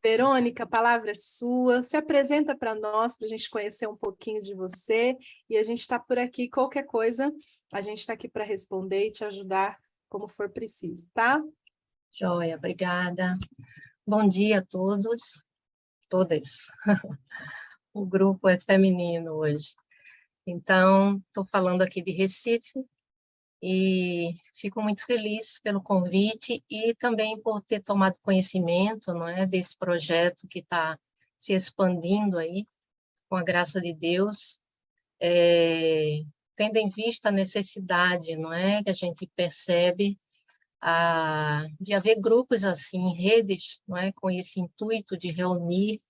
Verônica, a palavra é sua. Se apresenta para nós, para a gente conhecer um pouquinho de você. E a gente está por aqui, qualquer coisa, a gente está aqui para responder e te ajudar como for preciso, tá? Joia, obrigada. Bom dia a todos, todas. O grupo é feminino hoje. Então, estou falando aqui de Recife e fico muito feliz pelo convite e também por ter tomado conhecimento, não é, desse projeto que está se expandindo aí, com a graça de Deus, tendo em vista a necessidade, não é, que a gente percebe de haver grupos assim, redes, não é, com esse intuito de reunir.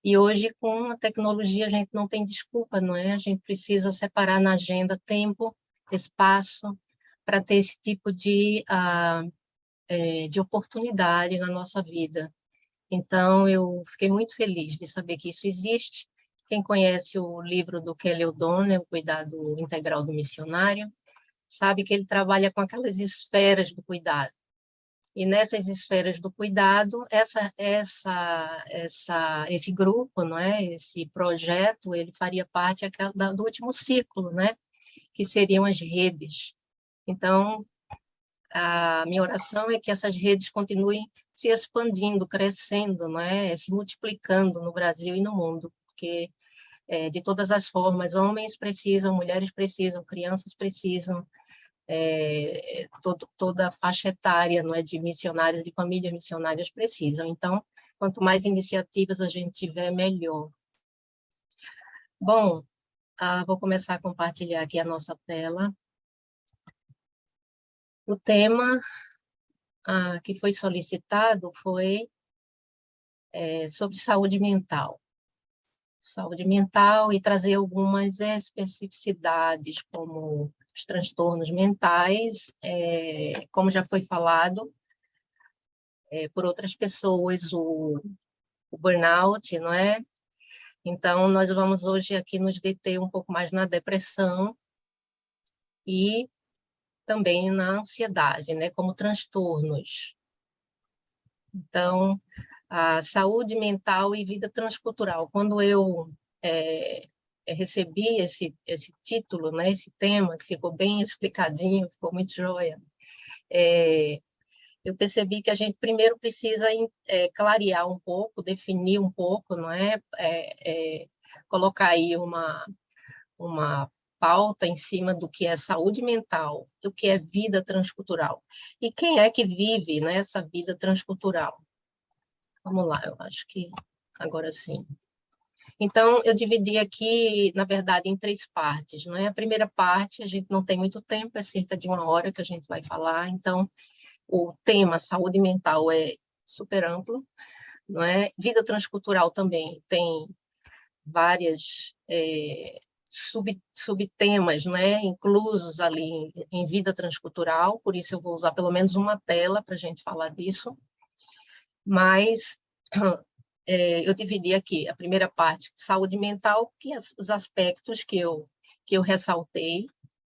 E hoje, com a tecnologia, a gente não tem desculpa, não é? A gente precisa separar na agenda tempo, espaço, para ter esse tipo de oportunidade na nossa vida. Então, eu fiquei muito feliz de saber que isso existe. Quem conhece o livro do Kelly O'Donnell, O Cuidado Integral do Missionário, sabe que ele trabalha com aquelas esferas do cuidado. E nessas esferas do cuidado, esse grupo, não é? Esse projeto, ele faria parte do último círculo, né? Que seriam as redes. Então, a minha oração é que essas redes continuem se expandindo, crescendo, não é? Se multiplicando no Brasil e no mundo, porque de todas as formas, homens precisam, mulheres precisam, crianças precisam, toda a faixa etária, não é, de missionários, de famílias missionárias precisam. Então, quanto mais iniciativas a gente tiver, melhor. Bom, vou começar a compartilhar aqui a nossa tela. O tema que foi solicitado foi sobre saúde mental. Saúde mental e trazer algumas especificidades, como os transtornos mentais, como já foi falado por outras pessoas, o burnout, não é? Então, nós vamos hoje aqui nos deter um pouco mais na depressão e também na ansiedade, né, como transtornos. Então, a saúde mental e vida transcultural. Quando eu recebi esse título, né, esse tema, que ficou bem explicadinho, ficou muito joia, eu percebi que a gente primeiro precisa clarear um pouco, definir um pouco, não é? Colocar aí uma pauta em cima do que é saúde mental, do que é vida transcultural. E quem é que vive nessa vida transcultural? Vamos lá, eu acho que agora sim. Então, eu dividi aqui, na verdade, em 3 partes, não é? A primeira parte, a gente não tem muito tempo, é cerca de 1 hora que a gente vai falar, então, o tema saúde mental é super amplo, não é? Vida transcultural também tem várias subtemas, não é? Inclusos ali em vida transcultural, por isso eu vou usar pelo menos uma tela para a gente falar disso, mas eu dividi aqui a primeira parte, saúde mental, que os aspectos que eu ressaltei,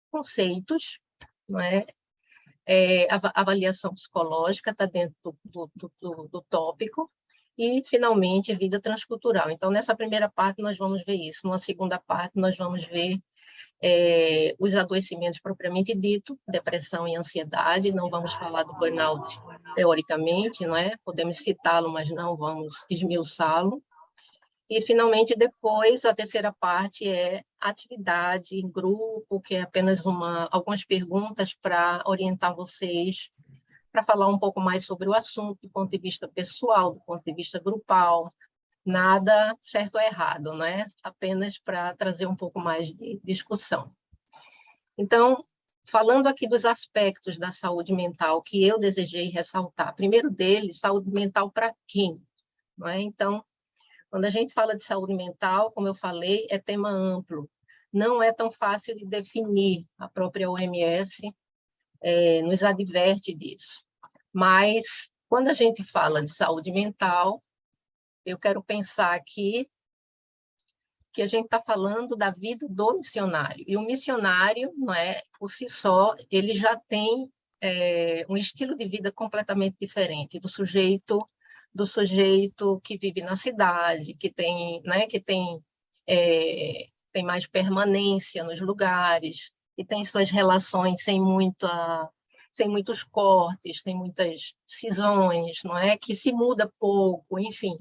conceitos, não é? Avaliação psicológica está dentro do tópico, e, finalmente, vida transcultural. Então, nessa primeira parte, nós vamos ver isso. Numa segunda parte, nós vamos ver os adoecimentos propriamente dito, depressão e ansiedade. Não vamos falar do burnout teoricamente, não é? Podemos citá-lo, mas não vamos esmiuçá-lo. E, finalmente, depois, a terceira parte é atividade em grupo, que é apenas algumas perguntas para orientar vocês, para falar um pouco mais sobre o assunto, do ponto de vista pessoal, do ponto de vista grupal. Nada certo ou errado, né? Apenas para trazer um pouco mais de discussão. Então, falando aqui dos aspectos da saúde mental que eu desejei ressaltar. Primeiro deles, saúde mental para quem? Não é? Então, quando a gente fala de saúde mental, como eu falei, é tema amplo. Não é tão fácil de definir. A própria OMS nos adverte disso. Mas, quando a gente fala de saúde mental, eu quero pensar aqui que a gente está falando da vida do missionário. E o missionário, não é, por si só, ele já tem um estilo de vida completamente diferente do sujeito do sujeito que vive na cidade, que tem, né, tem mais permanência nos lugares, que tem suas relações sem muitos cortes, tem muitas cisões, não é? Que se muda pouco, enfim.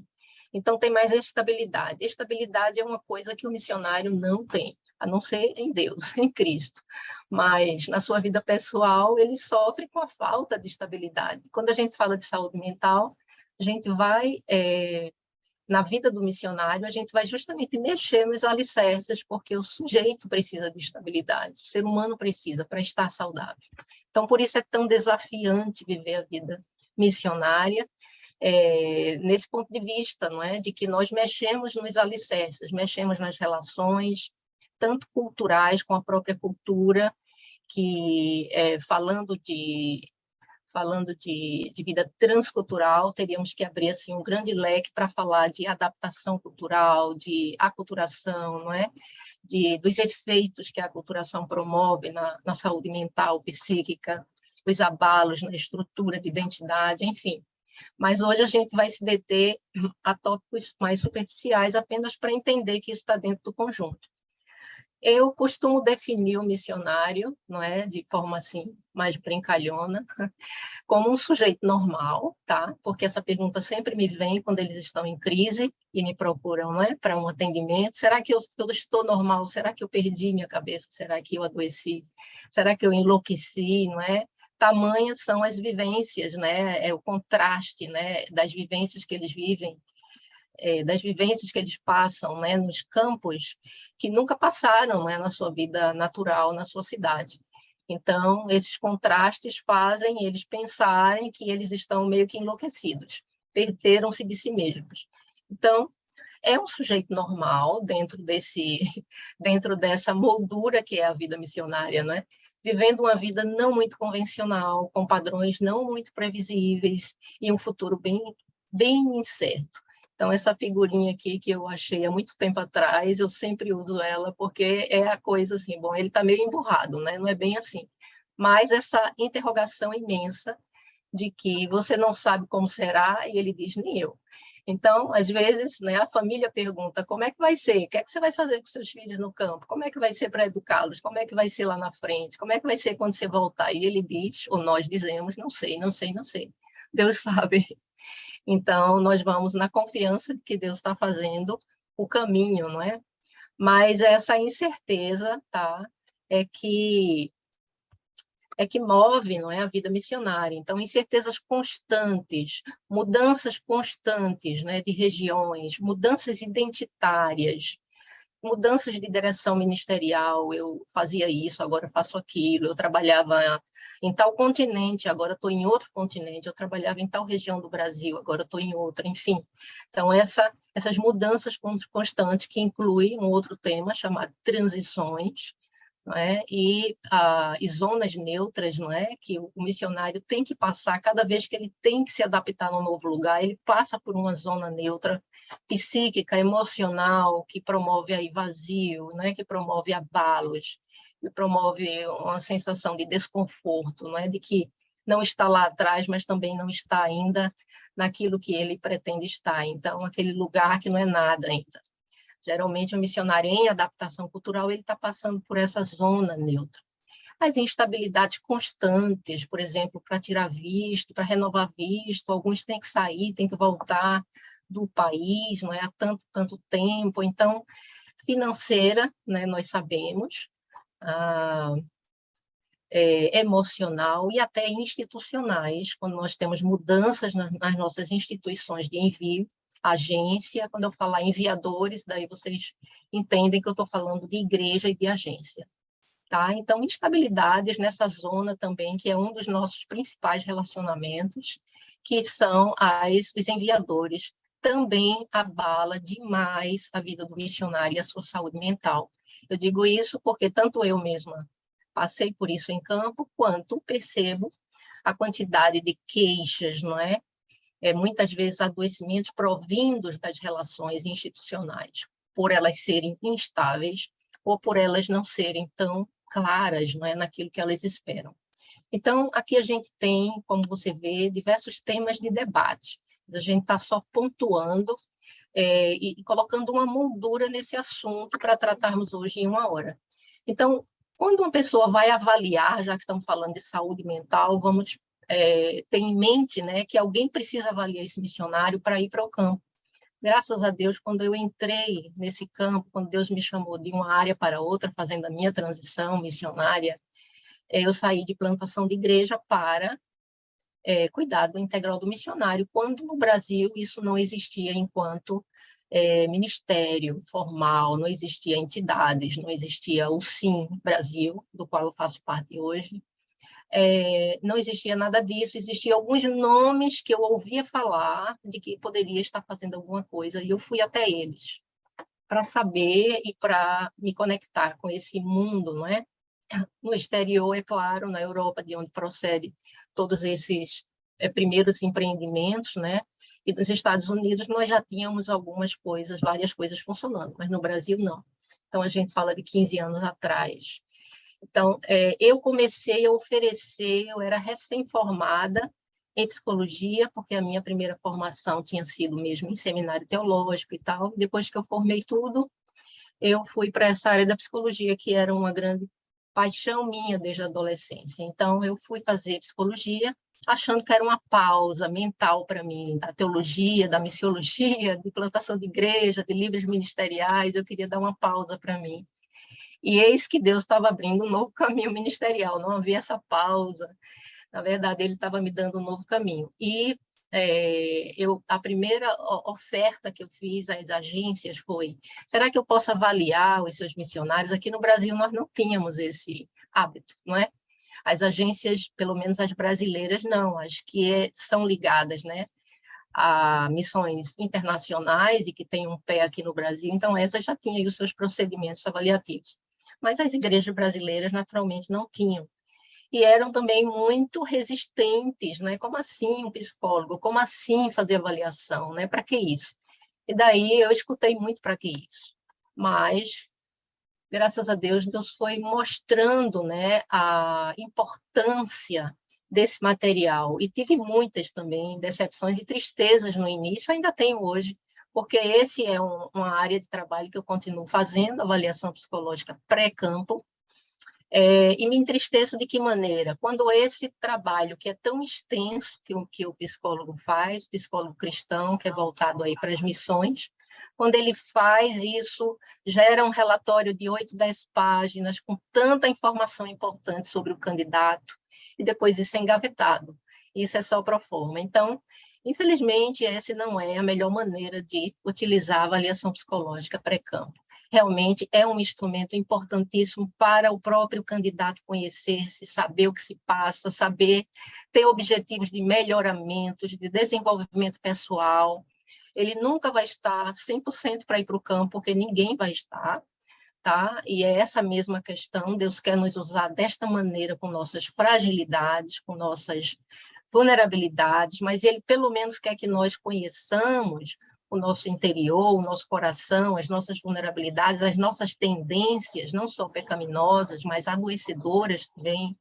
Então, tem mais estabilidade. Estabilidade é uma coisa que o missionário não tem, a não ser em Deus, em Cristo. Mas, na sua vida pessoal, ele sofre com a falta de estabilidade. Quando a gente fala de saúde mental, a gente vai, na vida do missionário, a gente vai justamente mexer nos alicerces, porque o sujeito precisa de estabilidade, o ser humano precisa para estar saudável. Então, por isso é tão desafiante viver a vida missionária, nesse ponto de vista, não é? De que nós mexemos nos alicerces, mexemos nas relações, tanto culturais com a própria cultura, que falando de vida transcultural, teríamos que abrir assim, um grande leque para falar de adaptação cultural, de aculturação, não é? Dos efeitos que a aculturação promove na saúde mental, psíquica, os abalos na estrutura de identidade, enfim. Mas hoje a gente vai se deter a tópicos mais superficiais, apenas para entender que isso está dentro do conjunto. Eu costumo definir o missionário, não é, de forma assim mais brincalhona, como um sujeito normal, tá? Porque essa pergunta sempre me vem quando eles estão em crise e me procuram, não é, para um atendimento. Será que eu estou normal? Será que eu perdi minha cabeça? Será que eu adoeci? Será que eu enlouqueci, não é? Tamanhas são as vivências, né? É o contraste, né, das vivências que eles vivem, das vivências que eles passam, né, nos campos que nunca passaram, né, na sua vida natural, na sua cidade. Então, esses contrastes fazem eles pensarem que eles estão meio que enlouquecidos, perderam-se de si mesmos. Então, é um sujeito normal dentro dessa moldura que é a vida missionária, né? Vivendo uma vida não muito convencional, com padrões não muito previsíveis e um futuro bem incerto. Então, essa figurinha aqui que eu achei há muito tempo atrás, eu sempre uso ela porque é a coisa assim, bom, ele está meio emburrado, né? Não é bem assim. Mas essa interrogação imensa de que você não sabe como será e ele diz, nem eu. Então, às vezes, né, a família pergunta, como é que vai ser? O que é que você vai fazer com seus filhos no campo? Como é que vai ser para educá-los? Como é que vai ser lá na frente? Como é que vai ser quando você voltar? E ele diz, ou nós dizemos, não sei, não sei, não sei. Deus sabe. Então, nós vamos na confiança de que Deus está fazendo o caminho, não é? Mas essa incerteza, tá? É que move, não é, a vida missionária. Então, incertezas constantes, mudanças constantes, né, de regiões, mudanças identitárias, mudanças de direção ministerial. Eu fazia isso, agora faço aquilo. Eu trabalhava em tal continente, agora estou em outro continente. Eu trabalhava em tal região do Brasil, agora estou em outra. Enfim, então essas mudanças constantes que incluem um outro tema chamado transições, não é? E zonas neutras, não é? Que o missionário tem que passar cada vez que ele tem que se adaptar num novo lugar, ele passa por uma zona neutra psíquica, emocional, que promove aí vazio, né? Que promove abalos, que promove uma sensação de desconforto, não é? De que não está lá atrás, mas também não está ainda naquilo que ele pretende estar. Então, aquele lugar que não é nada ainda. Geralmente, o missionário em adaptação cultural, ele está passando por essa zona neutra. As instabilidades constantes, por exemplo, para tirar visto, para renovar visto, alguns têm que sair, têm que voltar do país, não é, há tanto tempo. Então, financeira, né, nós sabemos, emocional e até institucionais, quando nós temos mudanças nas nossas instituições de envio, agência, quando eu falar enviadores, daí vocês entendem que eu estou falando de igreja e de agência. Tá? Então, instabilidades nessa zona também, que é um dos nossos principais relacionamentos, que são os enviadores, também abala demais a vida do missionário e a sua saúde mental. Eu digo isso porque tanto eu mesma passei por isso em campo, quanto percebo a quantidade de queixas, não é? Muitas vezes adoecimentos provindos das relações institucionais, por elas serem instáveis ou por elas não serem tão claras, não é, naquilo que elas esperam. Então, aqui a gente tem, como você vê, diversos temas de debate. A gente está só pontuando e colocando uma moldura nesse assunto para tratarmos hoje em 1 hora. Então, quando uma pessoa vai avaliar, já que estamos falando de saúde mental, vamos ter em mente, né, que alguém precisa avaliar esse missionário para ir para o campo. Graças a Deus, quando eu entrei nesse campo, quando Deus me chamou de uma área para outra, fazendo a minha transição missionária, eu saí de plantação de igreja para cuidado integral do missionário, quando no Brasil isso não existia enquanto ministério formal, não existia entidades, não existia o Sim Brasil, do qual eu faço parte hoje, não existia nada disso, existiam alguns nomes que eu ouvia falar de que poderia estar fazendo alguma coisa, e eu fui até eles para saber e para me conectar com esse mundo, não é? No exterior, é claro, na Europa, de onde procede todos esses primeiros empreendimentos, né? E nos Estados Unidos nós já tínhamos algumas coisas, várias coisas funcionando, mas no Brasil não. Então a gente fala de 15 anos atrás. Então, eu comecei a oferecer, eu era recém-formada em psicologia, porque a minha primeira formação tinha sido mesmo em seminário teológico e tal. Depois que eu formei tudo, eu fui para essa área da psicologia, que era uma grande paixão minha desde a adolescência. Então, eu fui fazer psicologia, achando que era uma pausa mental para mim, da teologia, da missiologia, de plantação de igreja, de livros ministeriais, eu queria dar uma pausa para mim. E eis que Deus estava abrindo um novo caminho ministerial, não havia essa pausa. Na verdade, ele estava me dando um novo caminho. E a primeira oferta que eu fiz às agências foi: será que eu posso avaliar os seus missionários? Aqui no Brasil nós não tínhamos esse hábito, não é? As agências, pelo menos as brasileiras, não, as que são ligadas, né, a missões internacionais e que têm um pé aqui no Brasil, então essas já tinham aí os seus procedimentos avaliativos. Mas as igrejas brasileiras, naturalmente, não tinham. E eram também muito resistentes, né? Como assim um psicólogo? Como assim fazer avaliação, né? Para que isso? E daí eu escutei muito para que isso. Mas, graças a Deus, Deus foi mostrando, né, a importância desse material. E tive muitas também decepções e tristezas no início, ainda tenho hoje, porque esse é uma área de trabalho que eu continuo fazendo, avaliação psicológica pré-campo. E me entristeço de que maneira? Quando esse trabalho, que é tão extenso que o psicólogo faz, o psicólogo cristão, que é voltado aí para as missões, quando ele faz isso, gera um relatório de 8, 10 páginas, com tanta informação importante sobre o candidato, e depois isso é engavetado. Isso é só pro forma. Então, infelizmente, essa não é a melhor maneira de utilizar a avaliação psicológica pré-campo. Realmente é um instrumento importantíssimo para o próprio candidato conhecer-se, saber o que se passa, saber ter objetivos de melhoramentos, de desenvolvimento pessoal. Ele nunca vai estar 100% para ir para o campo, porque ninguém vai estar, tá? E é essa mesma questão, Deus quer nos usar desta maneira, com nossas fragilidades, com nossas vulnerabilidades, mas Ele pelo menos quer que nós conheçamos o nosso interior, o nosso coração, as nossas vulnerabilidades, as nossas tendências, não só pecaminosas, mas adoecedoras também.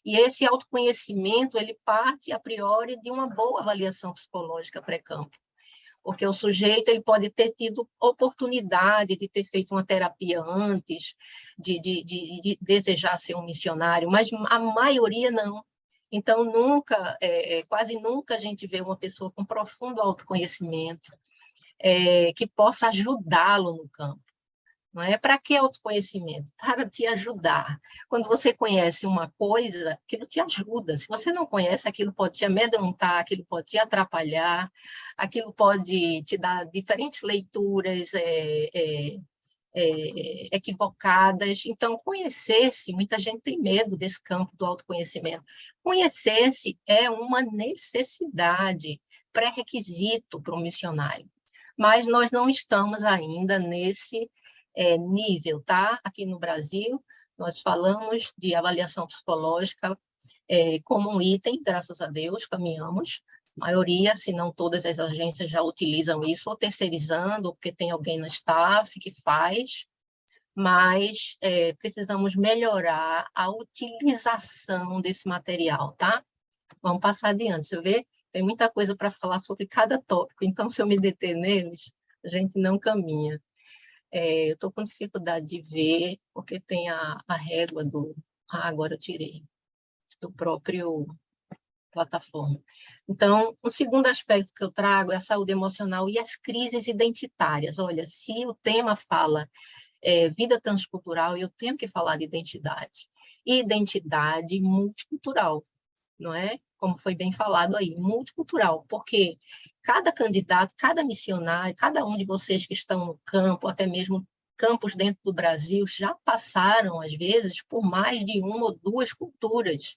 E esse autoconhecimento, ele parte, a priori, de uma boa avaliação psicológica pré-campo. Porque o sujeito ele pode ter tido oportunidade de ter feito uma terapia antes, de desejar ser um missionário, mas a maioria não. Então, quase nunca a gente vê uma pessoa com profundo autoconhecimento, que possa ajudá-lo no campo. Não é? Para que autoconhecimento? Para te ajudar. Quando você conhece uma coisa, aquilo te ajuda. Se você não conhece, aquilo pode te amedrontar, aquilo pode te atrapalhar, aquilo pode te dar diferentes leituras equivocadas. Então, conhecer-se, muita gente tem medo desse campo do autoconhecimento. Conhecer-se é uma necessidade, pré-requisito para um missionário. Mas nós não estamos ainda nesse nível, tá? Aqui no Brasil, nós falamos de avaliação psicológica como um item, graças a Deus, caminhamos. A maioria, se não todas as agências já utilizam isso, ou terceirizando, ou porque tem alguém no staff que faz, mas precisamos melhorar a utilização desse material, tá? Vamos passar adiante, você vê? Tem muita coisa para falar sobre cada tópico, então, se eu me deter neles, a gente não caminha. Eu estou com dificuldade de ver, porque tem a régua do... agora eu tirei, do próprio plataforma. Então, o segundo aspecto que eu trago é a saúde emocional e as crises identitárias. Olha, se o tema fala vida transcultural, eu tenho que falar de identidade. E identidade multicultural, não é? Como foi bem falado aí, multicultural, porque cada candidato, cada missionário, cada um de vocês que estão no campo, até mesmo campos dentro do Brasil, já passaram, às vezes, por mais de uma ou duas culturas.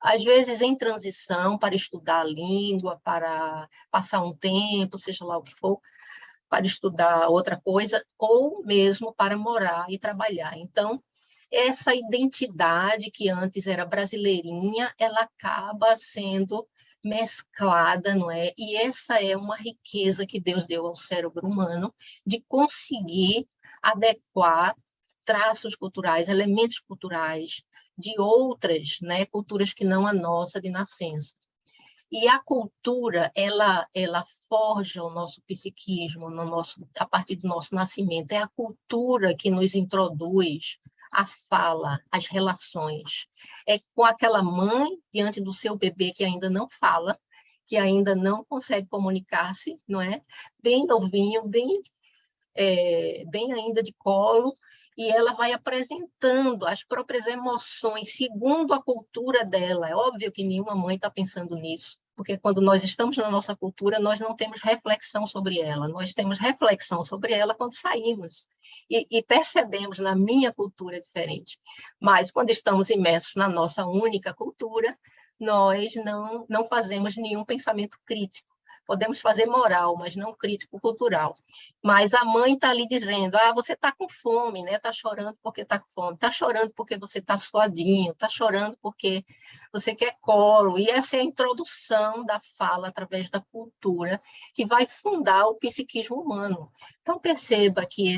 Às vezes em transição para estudar a língua, para passar um tempo, seja lá o que for, para estudar outra coisa, ou mesmo para morar e trabalhar. Então, essa identidade que antes era brasileirinha, ela acaba sendo mesclada, não é? E essa é uma riqueza que Deus deu ao cérebro humano de conseguir adequar traços culturais, elementos culturais de outras, né, culturas que não a nossa de nascença. E a cultura, ela forja o nosso psiquismo a partir do nosso nascimento. É a cultura que nos introduz a fala, as relações. É com aquela mãe diante do seu bebê que ainda não fala, que ainda não consegue comunicar-se, não é? Bem novinho, bem ainda de colo, e ela vai apresentando as próprias emoções segundo a cultura dela. É óbvio que nenhuma mãe está pensando nisso, porque quando nós estamos na nossa cultura, nós não temos reflexão sobre ela, nós temos reflexão sobre ela quando saímos e percebemos na minha cultura diferente. Mas quando estamos imersos na nossa única cultura, nós não fazemos nenhum pensamento crítico. Podemos fazer moral, mas não crítico-cultural. Mas a mãe está ali dizendo, você está com fome, né? Está chorando porque está com fome, está chorando porque você está suadinho, está chorando porque você quer colo. E essa é a introdução da fala através da cultura que vai fundar o psiquismo humano. Então, perceba que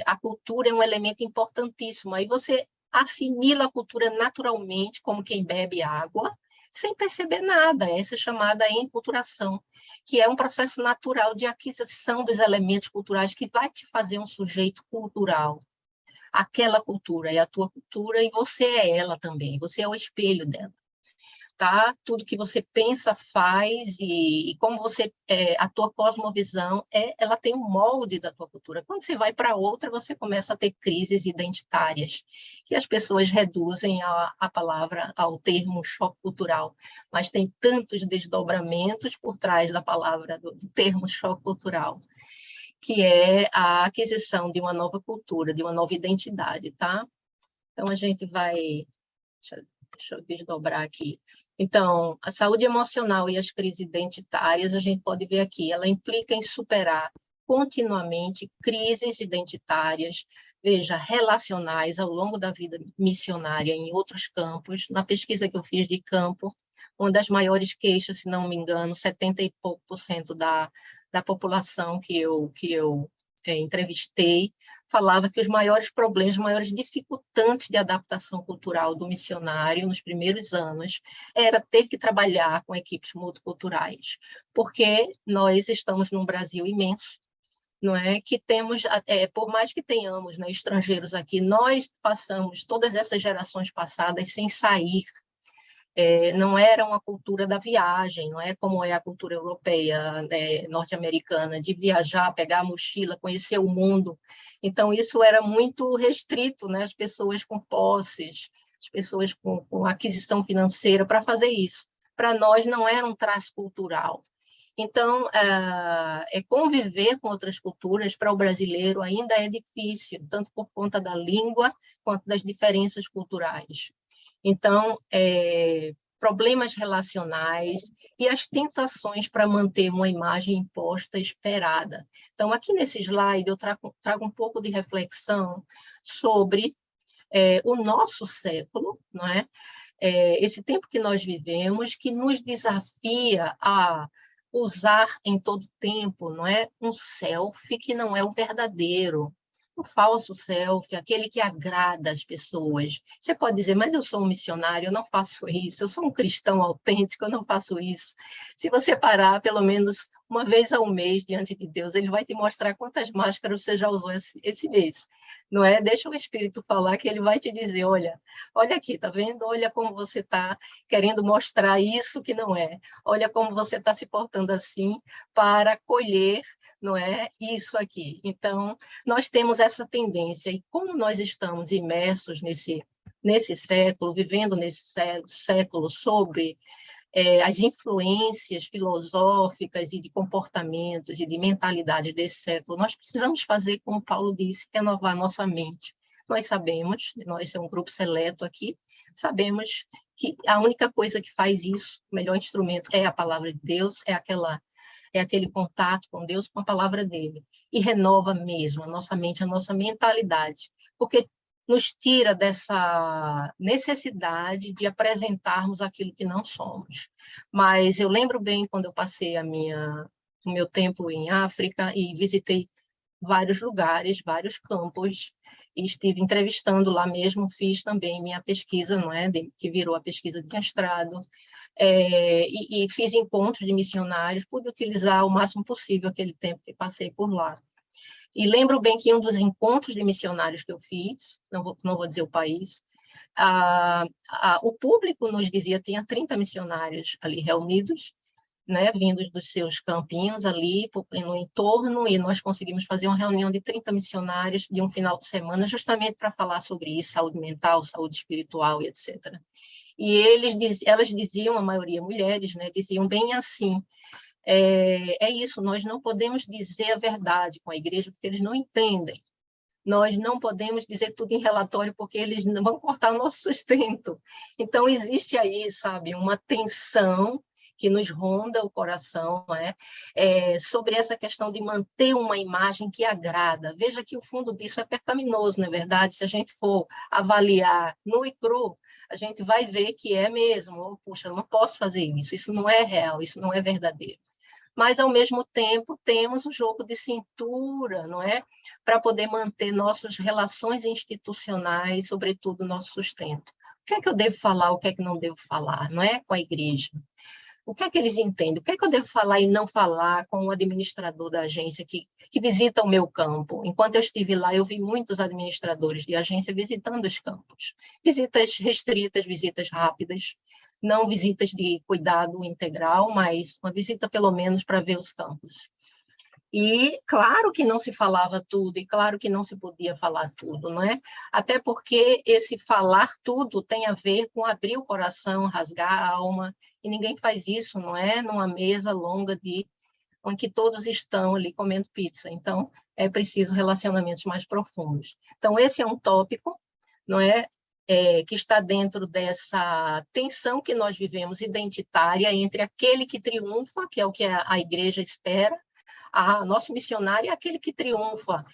a cultura é um elemento importantíssimo. Aí você assimila a cultura naturalmente, como quem bebe água, sem perceber nada. Essa é chamada enculturação, que é um processo natural de aquisição dos elementos culturais que vai te fazer um sujeito cultural. Aquela cultura é a tua cultura e você é ela também, você é o espelho dela. Tá? Tudo que você pensa, faz, e como a tua cosmovisão, ela tem um molde da tua cultura. Quando você vai para outra, você começa a ter crises identitárias, que as pessoas reduzem a palavra ao termo choque cultural, mas tem tantos desdobramentos por trás da palavra, do termo choque cultural, que é a aquisição de uma nova cultura, de uma nova identidade, tá? Então, a gente vai... Deixa eu desdobrar aqui. Então, a saúde emocional e as crises identitárias, a gente pode ver aqui, ela implica em superar continuamente crises identitárias, veja, relacionais ao longo da vida missionária em outros campos. Na pesquisa que eu fiz de campo, uma das maiores queixas, se não me engano, 70 e pouco por cento da população que eu entrevistei, falava que os maiores problemas, os maiores dificultantes de adaptação cultural do missionário nos primeiros anos era ter que trabalhar com equipes multiculturais, porque nós estamos num Brasil imenso, não é? Que temos, por mais que tenhamos, né, estrangeiros aqui, nós passamos todas essas gerações passadas sem sair. Não era uma cultura da viagem, não é como é a cultura europeia, norte-americana, de viajar, pegar a mochila, conhecer o mundo. Então, isso era muito restrito, né? As pessoas com posses, as pessoas com aquisição financeira para fazer isso. Para nós, não era um traço cultural. Então, conviver com outras culturas para o brasileiro ainda é difícil, tanto por conta da língua quanto das diferenças culturais. Então, problemas relacionais e as tentações para manter uma imagem imposta esperada. Então, aqui nesse slide, eu trago um pouco de reflexão sobre o nosso século, não é? Esse tempo que nós vivemos, que nos desafia a usar em todo tempo, não é, um selfie que não é o verdadeiro, o falso selfie, aquele que agrada as pessoas. Você pode dizer, mas eu sou um missionário, eu não faço isso, eu sou um cristão autêntico, eu não faço isso. Se você parar pelo menos uma vez ao mês diante de Deus, ele vai te mostrar quantas máscaras você já usou esse mês. Não é? Deixa o Espírito falar que ele vai te dizer, olha, olha aqui, tá vendo? Olha como você está querendo mostrar isso que não é. Olha como você está se portando assim para colher, não é, isso aqui. Então, nós temos essa tendência, e como nós estamos imersos nesse século, vivendo nesse século sobre as influências filosóficas e de comportamentos e de mentalidades desse século, nós precisamos fazer, como Paulo disse, renovar nossa mente. Nós sabemos, nós é um grupo seleto aqui, sabemos que a única coisa que faz isso, o melhor instrumento é a palavra de Deus, é aquele contato com Deus, com a palavra dele. E renova mesmo a nossa mente, a nossa mentalidade. Porque nos tira dessa necessidade de apresentarmos aquilo que não somos. Mas eu lembro bem quando eu passei o meu tempo em África e visitei vários lugares, vários campos, e estive entrevistando lá mesmo, fiz também minha pesquisa, não é, que virou a pesquisa de mestrado, e fiz encontros de missionários, pude utilizar o máximo possível aquele tempo que passei por lá. E lembro bem que em um dos encontros de missionários que eu fiz, não vou dizer o país, o público nos dizia, tinha 30 missionários ali reunidos, né, vindos dos seus campinhos ali no entorno, e nós conseguimos fazer uma reunião de 30 missionários de um final de semana, justamente para falar sobre isso, saúde mental, saúde espiritual e etc. E elas diziam, a maioria mulheres, né, diziam bem assim, isso, nós não podemos dizer a verdade com a igreja, porque eles não entendem. Nós não podemos dizer tudo em relatório, porque eles vão cortar o nosso sustento. Então, existe aí, sabe, uma tensão que nos ronda o coração, sobre essa questão de manter uma imagem que agrada. Veja que o fundo disso é pecaminoso, não é verdade? Se a gente for avaliar nu e cru, a gente vai ver que é mesmo. Puxa, eu não posso fazer isso não é real, isso não é verdadeiro. Mas, ao mesmo tempo, temos o jogo de cintura, não é? Para poder manter nossas relações institucionais, sobretudo nosso sustento. O que é que eu devo falar, o que é que não devo falar, não é? Com a igreja. O que é que eles entendem? O que é que eu devo falar e não falar com o administrador da agência que visita o meu campo? Enquanto eu estive lá, eu vi muitos administradores de agência visitando os campos. Visitas restritas, visitas rápidas, não visitas de cuidado integral, mas uma visita pelo menos para ver os campos. E claro que não se falava tudo, e claro que não se podia falar tudo, não é? Até porque esse falar tudo tem a ver com abrir o coração, rasgar a alma, e ninguém faz isso, não é? Numa mesa longa em que todos estão ali comendo pizza. Então, é preciso relacionamentos mais profundos. Então, esse é um tópico, não é? Que está dentro dessa tensão que nós vivemos identitária entre aquele que triunfa, que é o que a igreja espera, nosso missionário é aquele que triunfa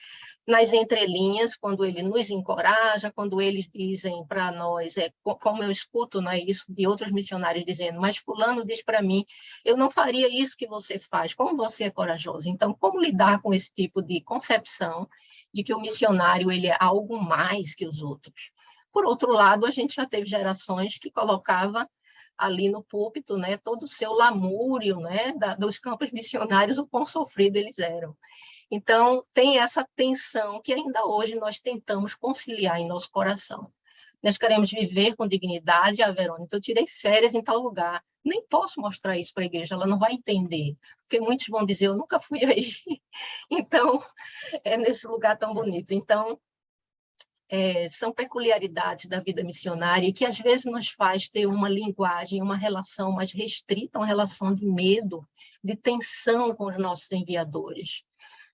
nas entrelinhas, quando ele nos encoraja, quando eles dizem para nós, como eu escuto, não é isso, de outros missionários dizendo, mas fulano diz para mim, eu não faria isso que você faz, como você é corajoso. Então, como lidar com esse tipo de concepção de que o missionário ele é algo mais que os outros? Por outro lado, a gente já teve gerações que colocava ali no púlpito, né, todo o seu lamúrio, né, dos campos missionários, o quão sofrido eles eram. Então, tem essa tensão que ainda hoje nós tentamos conciliar em nosso coração. Nós queremos viver com dignidade. Verônica, eu tirei férias em tal lugar, nem posso mostrar isso para a igreja, ela não vai entender, porque muitos vão dizer, eu nunca fui aí, então, é nesse lugar tão bonito. Então, são peculiaridades da vida missionária que às vezes nos faz ter uma linguagem, uma relação mais restrita, uma relação de medo, de tensão com os nossos enviadores.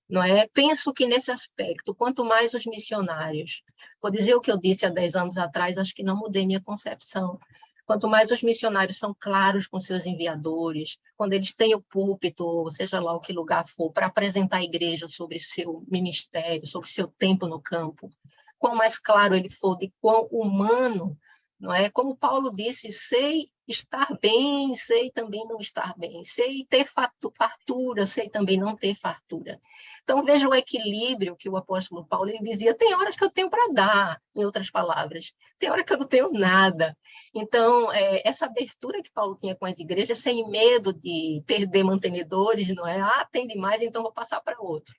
Não é? Penso que nesse aspecto, quanto mais os missionários, vou dizer o que eu disse há 10 anos atrás, acho que não mudei minha concepção, quanto mais os missionários são claros com seus enviadores, quando eles têm o púlpito, seja lá o que lugar for, para apresentar à igreja sobre seu ministério, sobre seu tempo no campo, quanto mais claro ele for de quão humano não é? Como Paulo disse, sei estar bem, sei também não estar bem, sei ter fartura, sei também não ter fartura. Então, veja o equilíbrio que o apóstolo Paulo ele dizia, tem horas que eu tenho para dar, em outras palavras, tem hora que eu não tenho nada. Então, essa abertura que Paulo tinha com as igrejas, sem medo de perder mantenedores, não é? Ah, tem demais, então vou passar para outro.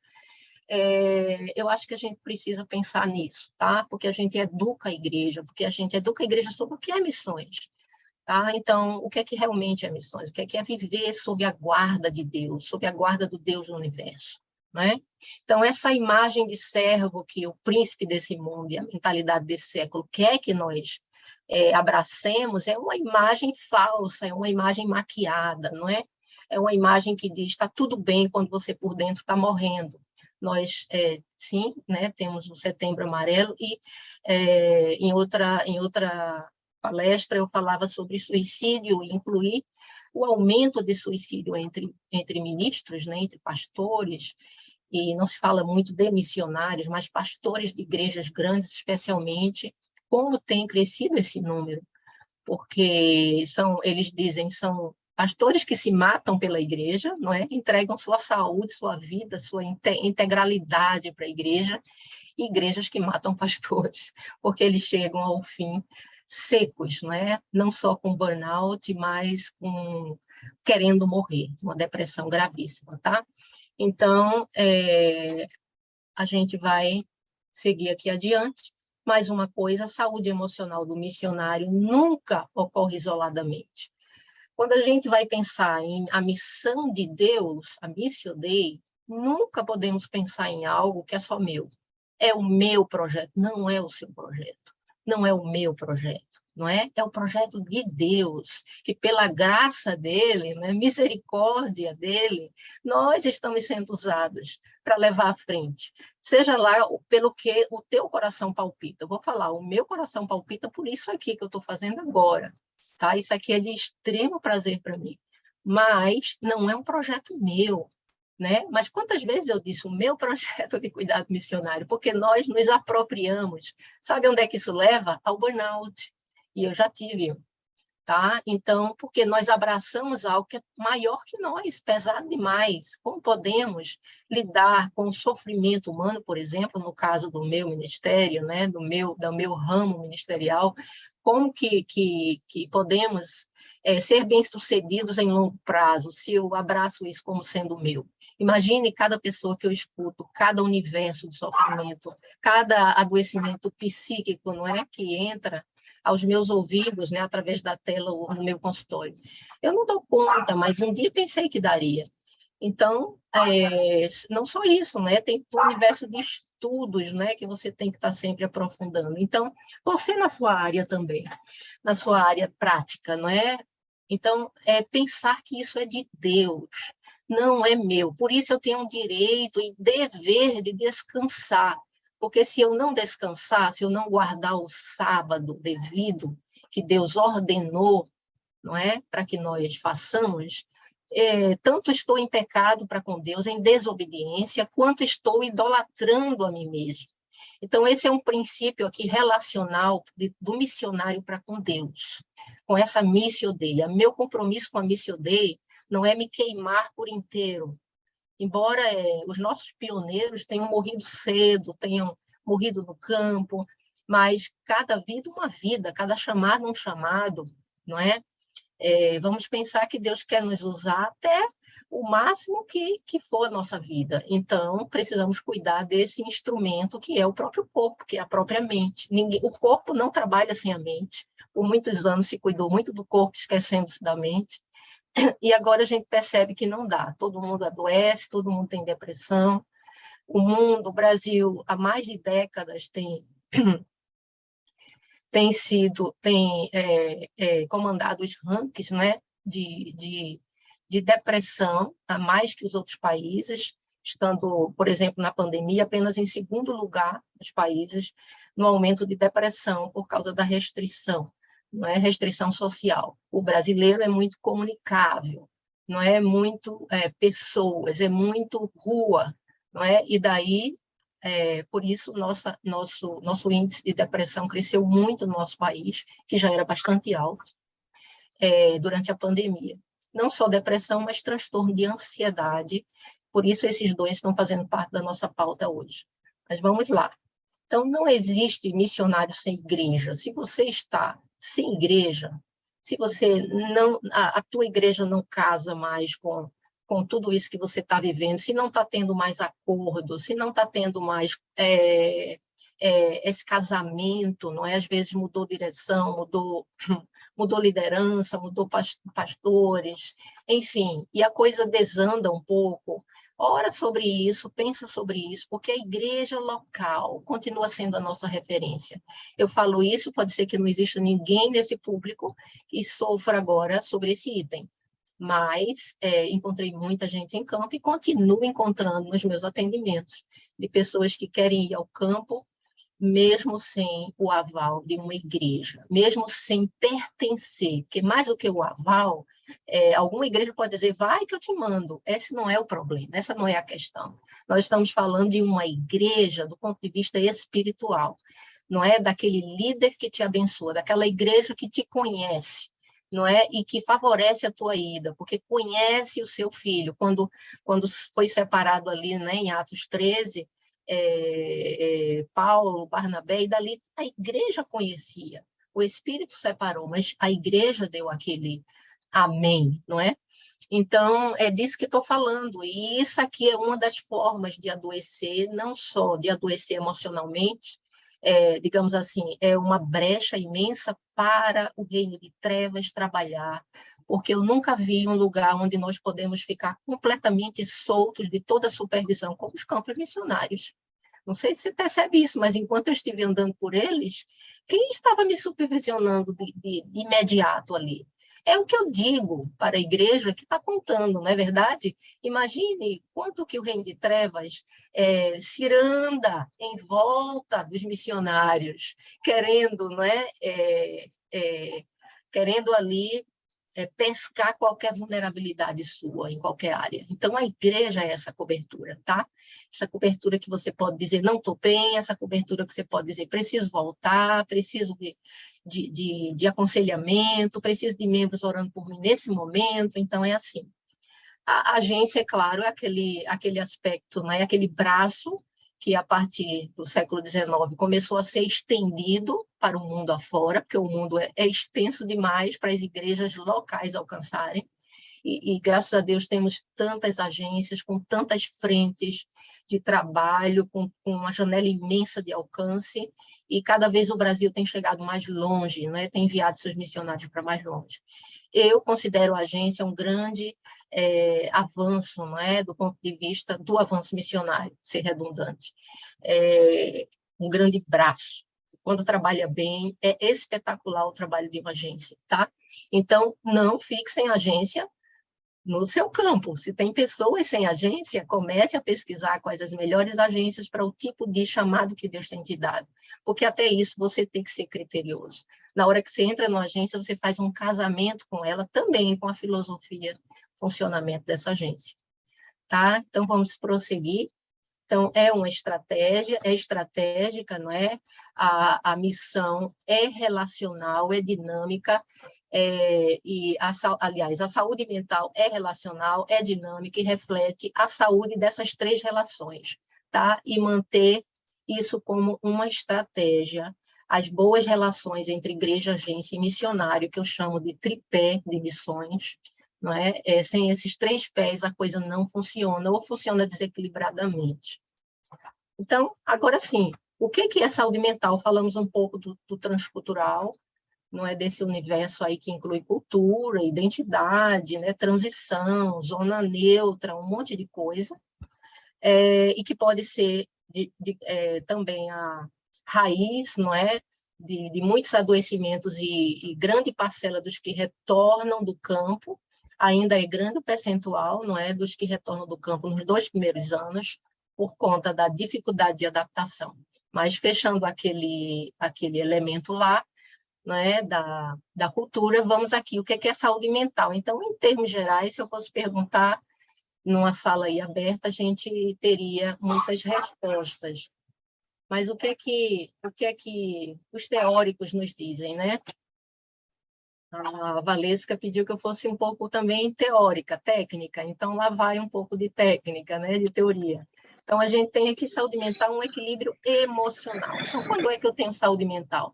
Eu acho que a gente precisa pensar nisso, tá? Porque a gente educa a igreja, porque a gente educa a igreja sobre o que é missões, tá? Então, o que é que realmente é missões? O que é viver sob a guarda de Deus, sob a guarda do Deus do universo, não é? Então, essa imagem de servo que o príncipe desse mundo e a mentalidade desse século quer que nós abracemos é uma imagem falsa, é uma imagem maquiada, não é? É uma imagem que diz, está tudo bem quando você por dentro está morrendo. Nós, sim, né, temos o Setembro Amarelo e em outra palestra eu falava sobre suicídio e incluir o aumento de suicídio entre ministros, né, entre pastores, e não se fala muito de missionários, mas pastores de igrejas grandes, especialmente, como tem crescido esse número, porque eles dizem, são pastores que se matam pela igreja, não é? Entregam sua saúde, sua vida, sua integralidade para a igreja, e igrejas que matam pastores, porque eles chegam ao fim secos, não é? Não só com burnout, mas querendo morrer, uma depressão gravíssima, tá? Então, a gente vai seguir aqui adiante. Mais uma coisa, a saúde emocional do missionário nunca ocorre isoladamente. Quando a gente vai pensar em a missão de Deus, a Missio Dei, nunca podemos pensar em algo que é só meu. É o meu projeto, não é o seu projeto. Não é o meu projeto, não é? É o projeto de Deus, que pela graça dele, né, misericórdia dele, nós estamos sendo usados para levar à frente. Seja lá pelo que o teu coração palpita. Eu vou falar, o meu coração palpita por isso aqui que eu estou fazendo agora. Tá? Isso aqui é de extremo prazer para mim. Mas não é um projeto meu, né? Mas quantas vezes eu disse o meu projeto de cuidado missionário? Porque nós nos apropriamos. Sabe onde é que isso leva? Ao burnout. E eu já tive, tá? Então, porque nós abraçamos algo que é maior que nós, pesado demais. Como podemos lidar com o sofrimento humano, por exemplo, no caso do meu ministério, né? do meu ramo ministerial, como que podemos ser bem-sucedidos em longo prazo, se eu abraço isso como sendo meu? Imagine cada pessoa que eu escuto, cada universo de sofrimento, cada adoecimento psíquico, não é, que entra aos meus ouvidos, né, através da tela no meu consultório. Eu não dou conta, mas um dia pensei que daria. Então, não só isso, né? Tem todo o universo de estudos, né, que você tem que estar sempre aprofundando. Então, você na sua área também, na sua área prática, não é? Então, pensar que isso é de Deus, não é meu. Por isso eu tenho um direito e dever de descansar, porque se eu não descansar, se eu não guardar o sábado devido, que Deus ordenou, não é, para que nós façamos, tanto estou em pecado para com Deus, em desobediência, quanto estou idolatrando a mim mesmo. Então, esse é um princípio aqui relacional do missionário para com Deus, com essa missio dei. Meu compromisso com a missio dei não é me queimar por inteiro, embora os nossos pioneiros tenham morrido cedo, tenham morrido no campo, mas cada vida uma vida, cada chamado um chamado, não é? Vamos pensar que Deus quer nos usar até o máximo que for a nossa vida. Então, precisamos cuidar desse instrumento que é o próprio corpo, que é a própria mente. O corpo não trabalha sem a mente. Por muitos anos se cuidou muito do corpo, esquecendo-se da mente. E agora a gente percebe que não dá. Todo mundo adoece, todo mundo tem depressão. O Brasil, há mais de décadas, tem comandado os rankings, né, de depressão, a mais que os outros países, estando, por exemplo, na pandemia, apenas em segundo lugar nos países no aumento de depressão por causa da restrição, não é restrição social. O brasileiro é muito comunicável, não é muito pessoas, é muito rua, não é? E daí por isso nosso índice de depressão cresceu muito no nosso país, que já era bastante alto, durante a pandemia. Não só depressão, mas transtorno de ansiedade. Por isso, esses dois estão fazendo parte da nossa pauta hoje. Mas vamos lá. Então, não existe missionário sem igreja. Se você está sem igreja, se você não, a tua igreja não casa mais com tudo isso que você está vivendo, se não está tendo mais acordo, se não está tendo mais esse casamento, não é? Às vezes mudou direção, mudou liderança, mudou pastores, enfim, e a coisa desanda um pouco. Ora sobre isso, pensa sobre isso, porque a igreja local continua sendo a nossa referência. Eu falo isso, pode ser que não exista ninguém nesse público que sofra agora sobre esse item, mas encontrei muita gente em campo e continuo encontrando nos meus atendimentos de pessoas que querem ir ao campo mesmo sem o aval de uma igreja, mesmo sem pertencer, porque mais do que o aval, alguma igreja pode dizer, vai que eu te mando. Esse não é o problema, essa não é a questão. Nós estamos falando de uma igreja do ponto de vista espiritual, não é daquele líder que te abençoa, daquela igreja que te conhece, não é? E que favorece a tua ida, porque conhece o seu filho. Quando foi separado ali, né, em Atos 13, Paulo, Barnabé, e dali a igreja conhecia. O Espírito separou, mas a igreja deu aquele amém, não é? Então, é disso que estou falando. E isso aqui é uma das formas de adoecer, não só de adoecer emocionalmente, digamos assim, é uma brecha imensa para o reino de trevas trabalhar, porque eu nunca vi um lugar onde nós podemos ficar completamente soltos de toda a supervisão, como os campos missionários. Não sei se você percebe isso, mas enquanto eu estive andando por eles, quem estava me supervisionando de imediato ali? É o que eu digo para a igreja que está contando, não é verdade? Imagine quanto que o reino de trevas ciranda em volta dos missionários, querendo, não é? Querendo ali pescar qualquer vulnerabilidade sua em qualquer área. Então, a igreja é essa cobertura, tá? Essa cobertura que você pode dizer, não estou bem, essa cobertura que você pode dizer, preciso voltar, preciso de aconselhamento, preciso de membros orando por mim nesse momento, então é assim. A agência, é claro, é aquele aspecto, né? Aquele braço que, a partir do século XIX, começou a ser estendido para o mundo afora, porque o mundo é extenso demais para as igrejas locais alcançarem. E, graças a Deus, temos tantas agências, com tantas frentes de trabalho, com uma janela imensa de alcance, e cada vez o Brasil tem chegado mais longe, né? Tem enviado seus missionários para mais longe. Eu considero a agência um grande avanço, não é? Do ponto de vista do avanço missionário, ser redundante. Um grande braço. Quando trabalha bem, é espetacular o trabalho de uma agência, tá? Então, não fique sem agência no seu campo. Se tem pessoas sem agência, comece a pesquisar quais as melhores agências para o tipo de chamado que Deus tem te dado. Porque até isso você tem que ser criterioso. Na hora que você entra numa agência, você faz um casamento com ela, também com a filosofia, funcionamento dessa agência. Tá? Então, vamos prosseguir. Então, é uma estratégia, é estratégica, não é? A missão é relacional, é dinâmica, aliás, a saúde mental é relacional, é dinâmica e reflete a saúde dessas três relações, tá? E manter isso como uma estratégia, as boas relações entre igreja, agência e missionário, que eu chamo de tripé de missões, não é? Sem esses três pés, a coisa não funciona, ou funciona desequilibradamente. Então, agora sim, o que é saúde mental? Falamos um pouco do transcultural, não é, desse universo aí que inclui cultura, identidade, né, transição, zona neutra, um monte de coisa, e que pode ser também a raiz, não é, de muitos adoecimentos e grande parcela dos que retornam do campo, ainda é grande o percentual, não é, dos que retornam do campo nos 2 primeiros anos, por conta da dificuldade de adaptação. Mas fechando aquele elemento lá, né, da cultura, vamos aqui, o que é saúde mental? Então, em termos gerais, se eu fosse perguntar numa sala aí aberta, a gente teria muitas respostas. Mas o que é que os teóricos nos dizem, né? A Valesca pediu que eu fosse um pouco também teórica, técnica, então lá vai um pouco de técnica, né, de teoria. Então, a gente tem aqui saúde mental, um equilíbrio emocional. Então, quando é que eu tenho saúde mental?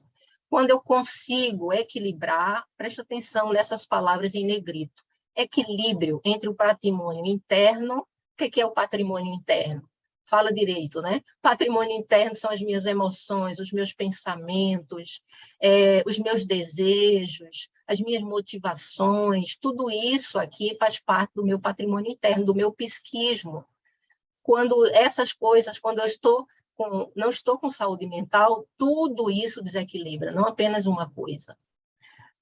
Quando eu consigo equilibrar, presta atenção nessas palavras em negrito, equilíbrio entre o patrimônio interno, o que é o patrimônio interno? Fala direito, né? Patrimônio interno são as minhas emoções, os meus pensamentos, os meus desejos, as minhas motivações, tudo isso aqui faz parte do meu patrimônio interno, do meu psiquismo. Quando essas coisas, quando eu não estou com saúde mental, tudo isso desequilibra, não apenas uma coisa.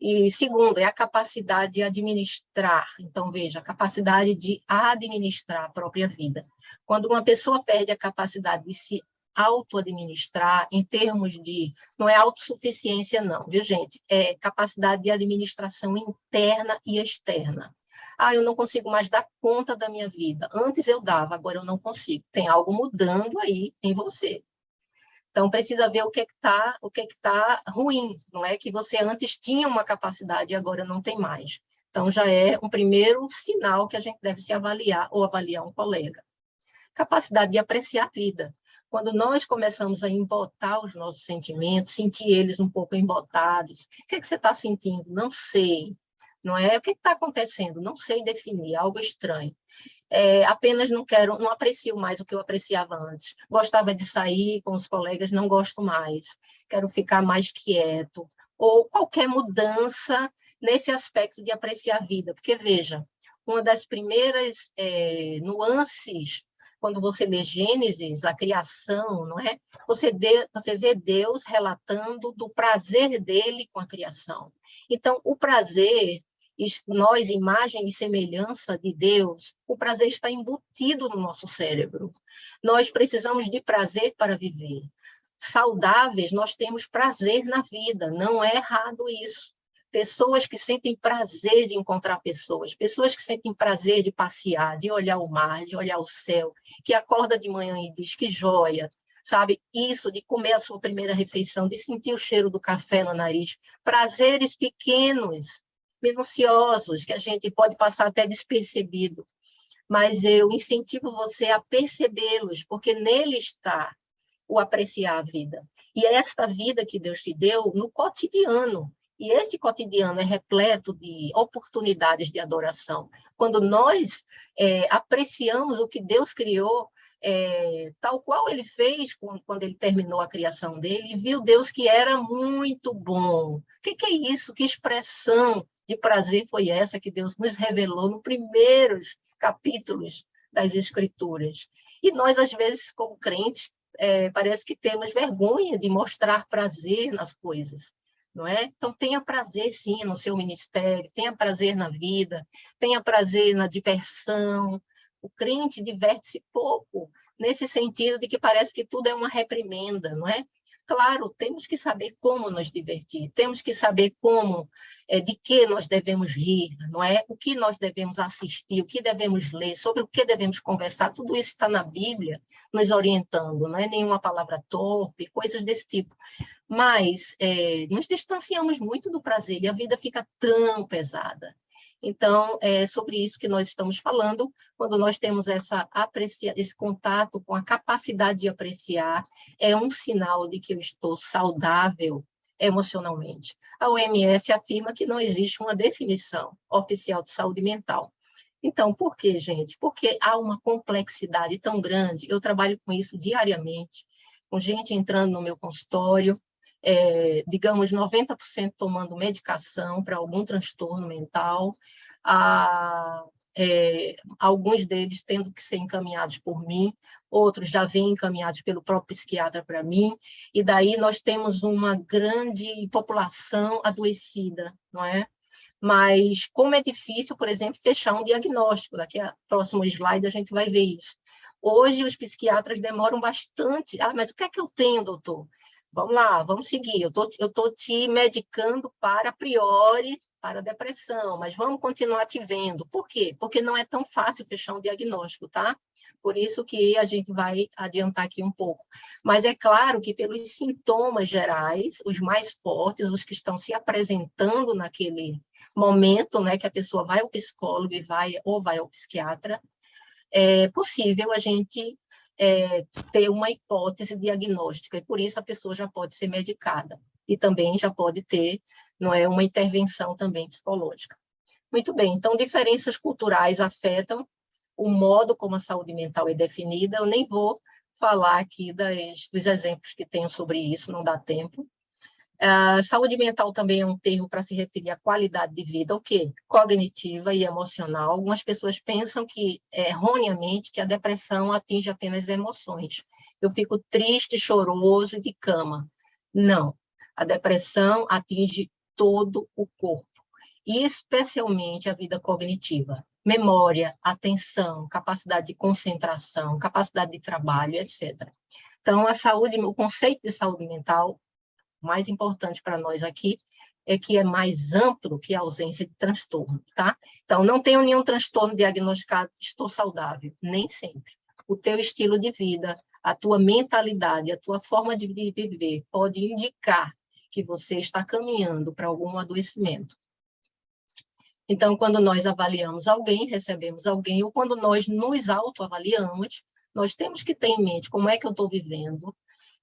E segundo, é a capacidade de administrar. Então, veja, a capacidade de administrar a própria vida. Quando uma pessoa perde a capacidade de se auto-administrar, em termos de... Não é autossuficiência, não, viu, gente? É capacidade de administração interna e externa. Ah, eu não consigo mais dar conta da minha vida. Antes eu dava, agora eu não consigo. Tem algo mudando aí em você. Então, precisa ver o que está ruim, não é que você antes tinha uma capacidade e agora não tem mais. Então, já é um primeiro sinal que a gente deve se avaliar ou avaliar um colega. Capacidade de apreciar a vida. Quando nós começamos a embotar os nossos sentimentos, sentir eles um pouco embotados, o que você está sentindo? Não sei. Não é? O que está acontecendo? Não sei definir, algo estranho. Apenas não aprecio mais o que eu apreciava antes. Gostava de sair com os colegas, não gosto mais. Quero ficar mais quieto. Ou qualquer mudança nesse aspecto de apreciar a vida. Porque, veja, uma das primeiras nuances, quando você lê Gênesis, a criação, não é? Você vê Deus relatando do prazer dele com a criação. Então, o prazer... Nós, imagem e semelhança de Deus, o prazer está embutido no nosso cérebro. Nós precisamos de prazer para viver. Saudáveis, nós temos prazer na vida, não é errado isso. Pessoas que sentem prazer de encontrar pessoas, pessoas que sentem prazer de passear, de olhar o mar, de olhar o céu, que acorda de manhã e diz que joia, sabe? Isso de comer a sua primeira refeição, de sentir o cheiro do café no nariz, prazeres pequenos, minuciosos, que a gente pode passar até despercebido, mas eu incentivo você a percebê-los, porque nele está o apreciar a vida. E é esta vida que Deus te deu no cotidiano, e este cotidiano é repleto de oportunidades de adoração. Quando nós apreciamos o que Deus criou, tal qual ele fez quando ele terminou a criação dele, e viu Deus que era muito bom. O que é isso? Que expressão de prazer foi essa que Deus nos revelou nos primeiros capítulos das Escrituras? E nós, às vezes, como crentes, parece que temos vergonha de mostrar prazer nas coisas, não é? Então, tenha prazer, sim, no seu ministério, tenha prazer na vida, tenha prazer na diversão. O crente diverte-se pouco, nesse sentido de que parece que tudo é uma reprimenda, não é? Claro, temos que saber como nos divertir, temos que saber de que nós devemos rir, não é? O que nós devemos assistir, o que devemos ler, sobre o que devemos conversar, tudo isso está na Bíblia, nos orientando, não é nenhuma palavra torpe, coisas desse tipo. Mas nos distanciamos muito do prazer e a vida fica tão pesada. Então, é sobre isso que nós estamos falando, quando nós temos esse contato com a capacidade de apreciar, é um sinal de que eu estou saudável emocionalmente. A OMS afirma que não existe uma definição oficial de saúde mental. Então, por quê, gente? Porque há uma complexidade tão grande. Eu trabalho com isso diariamente, com gente entrando no meu consultório, digamos, 90% tomando medicação para algum transtorno mental, alguns deles tendo que ser encaminhados por mim, outros já vêm encaminhados pelo próprio psiquiatra para mim, e daí nós temos uma grande população adoecida, não é? Mas como é difícil, por exemplo, fechar um diagnóstico, daqui a próximo slide a gente vai ver isso. Hoje os psiquiatras demoram bastante. Mas o que é que eu tenho, doutor? Vamos lá, vamos seguir. Eu tô te medicando para, a priori, para a depressão, mas vamos continuar te vendo. Por quê? Porque não é tão fácil fechar um diagnóstico, tá? Por isso que a gente vai adiantar aqui um pouco. Mas é claro que pelos sintomas gerais, os mais fortes, os que estão se apresentando naquele momento, né, que a pessoa vai ao psicólogo e vai ao psiquiatra, é possível a gente ter uma hipótese diagnóstica, e por isso a pessoa já pode ser medicada, e também já pode ter, não é, uma intervenção também psicológica. Muito bem, então diferenças culturais afetam o modo como a saúde mental é definida. Eu nem vou falar aqui dos exemplos que tenho sobre isso, não dá tempo. Saúde mental também é um termo para se referir à qualidade de vida, o quê? Cognitiva e emocional. Algumas pessoas pensam que, erroneamente, que a depressão atinge apenas emoções. Eu fico triste, choroso e de cama. Não. A depressão atinge todo o corpo, e especialmente a vida cognitiva. Memória, atenção, capacidade de concentração, capacidade de trabalho, etc. Então, o conceito de saúde mental mais importante para nós aqui é que é mais amplo que a ausência de transtorno, tá? Então, não tenho nenhum transtorno diagnosticado, estou saudável, nem sempre. O teu estilo de vida, a tua mentalidade, a tua forma de viver pode indicar que você está caminhando para algum adoecimento. Então, quando nós avaliamos alguém, recebemos alguém, ou quando nós nos autoavaliamos, nós temos que ter em mente como é que eu estou vivendo.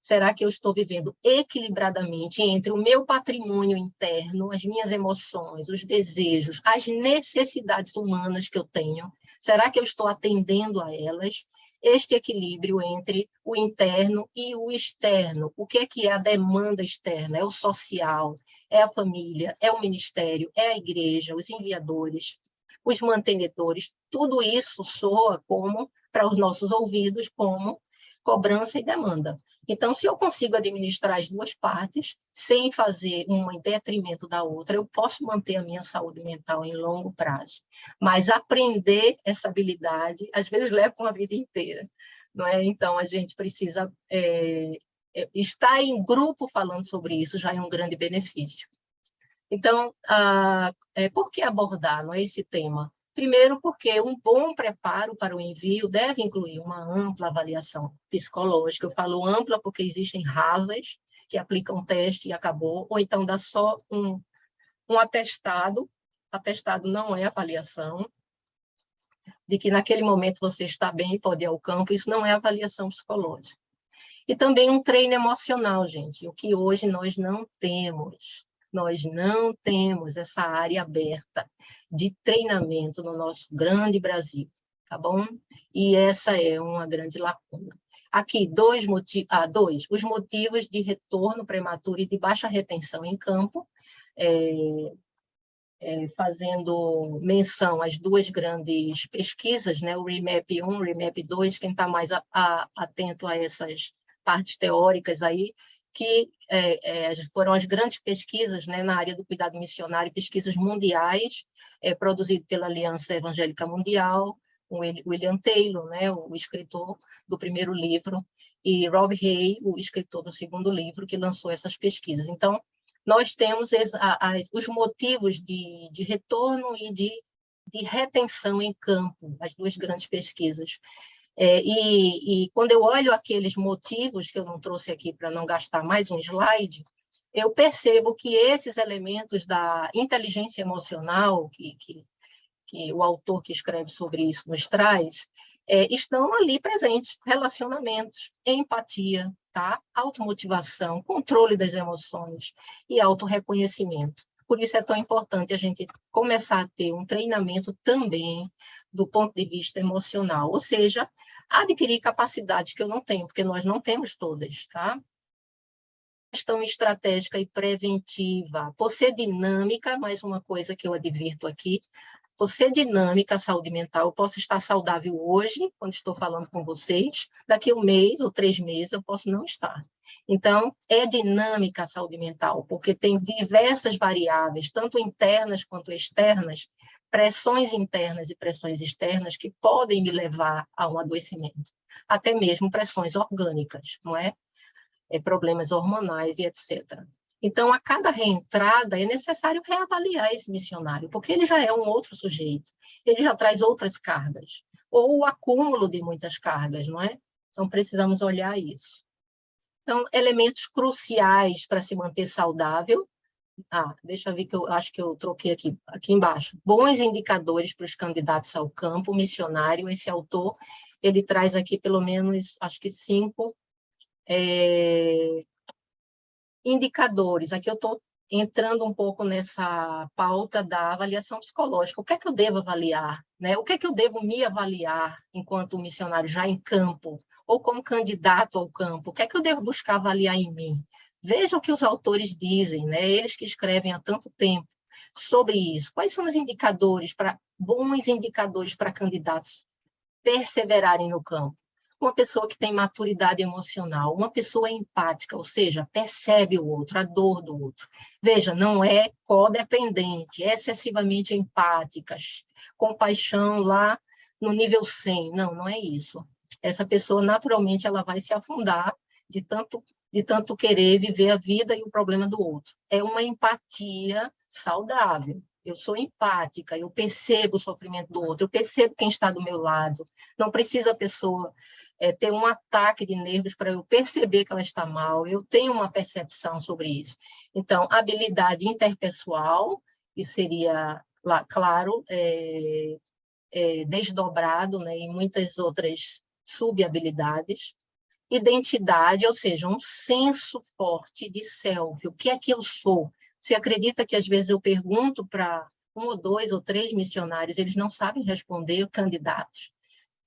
Será que eu estou vivendo equilibradamente entre o meu patrimônio interno, as minhas emoções, os desejos, as necessidades humanas que eu tenho? Será que eu estou atendendo a elas? Este equilíbrio entre o interno e o externo. O que é a demanda externa? É o social, é a família, é o ministério, é a igreja, os enviadores, os mantenedores. Tudo isso soa como, para os nossos ouvidos, como cobrança e demanda. Então, se eu consigo administrar as duas partes, sem fazer uma em detrimento da outra, eu posso manter a minha saúde mental em longo prazo. Mas aprender essa habilidade, às vezes, leva uma vida inteira, não é? Então, a gente precisa estar em grupo falando sobre isso, já é um grande benefício. Então, por que abordar, não é, esse tema? Primeiro, porque um bom preparo para o envio deve incluir uma ampla avaliação psicológica. Eu falo ampla porque existem rasas que aplicam teste e acabou, ou então dá só um atestado. Atestado não é avaliação, de que naquele momento você está bem e pode ir ao campo, isso não é avaliação psicológica. E também um treino emocional, gente, o que hoje nós não temos. Nós não temos essa área aberta de treinamento no nosso grande Brasil, tá bom? E essa é uma grande lacuna. Aqui, os motivos de retorno prematuro e de baixa retenção em campo, fazendo menção às duas grandes pesquisas, né? O REMAP 1, o REMAP 2, quem está mais atento a essas partes teóricas aí, que foram as grandes pesquisas, né, na área do cuidado missionário, pesquisas mundiais, produzidas pela Aliança Evangélica Mundial, o William Taylor, né, o escritor do primeiro livro, e Rob Hay, o escritor do segundo livro, que lançou essas pesquisas. Então, nós temos os motivos de retorno e de retenção em campo, as duas grandes pesquisas. E quando eu olho aqueles motivos, que eu não trouxe aqui para não gastar mais um slide, eu percebo que esses elementos da inteligência emocional, que o autor que escreve sobre isso nos traz, estão ali presentes: relacionamentos, empatia, tá? Automotivação, controle das emoções e autorreconhecimento. Por isso é tão importante a gente começar a ter um treinamento também do ponto de vista emocional, ou seja, adquirir capacidades que eu não tenho, porque nós não temos todas, tá? Questão estratégica e preventiva, por ser dinâmica, mais uma coisa que eu advirto aqui, por ser dinâmica a saúde mental, eu posso estar saudável hoje, quando estou falando com vocês, daqui a 1 mês ou 3 meses eu posso não estar. Então, é dinâmica a saúde mental, porque tem diversas variáveis, tanto internas quanto externas, pressões internas e pressões externas que podem me levar a um adoecimento, até mesmo pressões orgânicas, não é? Problemas hormonais e etc. Então, a cada reentrada, é necessário reavaliar esse missionário, porque ele já é um outro sujeito, ele já traz outras cargas, ou o acúmulo de muitas cargas, não é? Então, precisamos olhar isso. Então, elementos cruciais para se manter saudável. Deixa eu ver que eu acho que eu troquei aqui embaixo. Bons indicadores para os candidatos ao campo missionário. Esse autor, ele traz aqui pelo menos, acho que 5 indicadores. Aqui eu estou entrando um pouco nessa pauta da avaliação psicológica. O que é que eu devo avaliar, né? O que é que eu devo me avaliar enquanto missionário já em campo, ou como candidato ao campo? O que é que eu devo buscar avaliar em mim? Veja o que os autores dizem, né? Eles que escrevem há tanto tempo sobre isso. Quais são os indicadores bons indicadores para candidatos perseverarem no campo? Uma pessoa que tem maturidade emocional, uma pessoa empática, ou seja, percebe o outro, a dor do outro. Veja, não é codependente, é excessivamente empáticas, compaixão lá no nível 100. Não, não é isso. Essa pessoa, naturalmente, ela vai se afundar de tanto querer viver a vida e o problema do outro. É uma empatia saudável. Eu sou empática, eu percebo o sofrimento do outro, eu percebo quem está do meu lado. Não precisa a pessoa ter um ataque de nervos para eu perceber que ela está mal. Eu tenho uma percepção sobre isso. Então, habilidade interpessoal, que seria, lá, claro, desdobrado, né, em muitas outras subhabilidades. Identidade, ou seja, um senso forte de self. O que é que eu sou? Você acredita que, às vezes, eu pergunto para 1 ou 2 ou 3 missionários, eles não sabem responder, candidatos,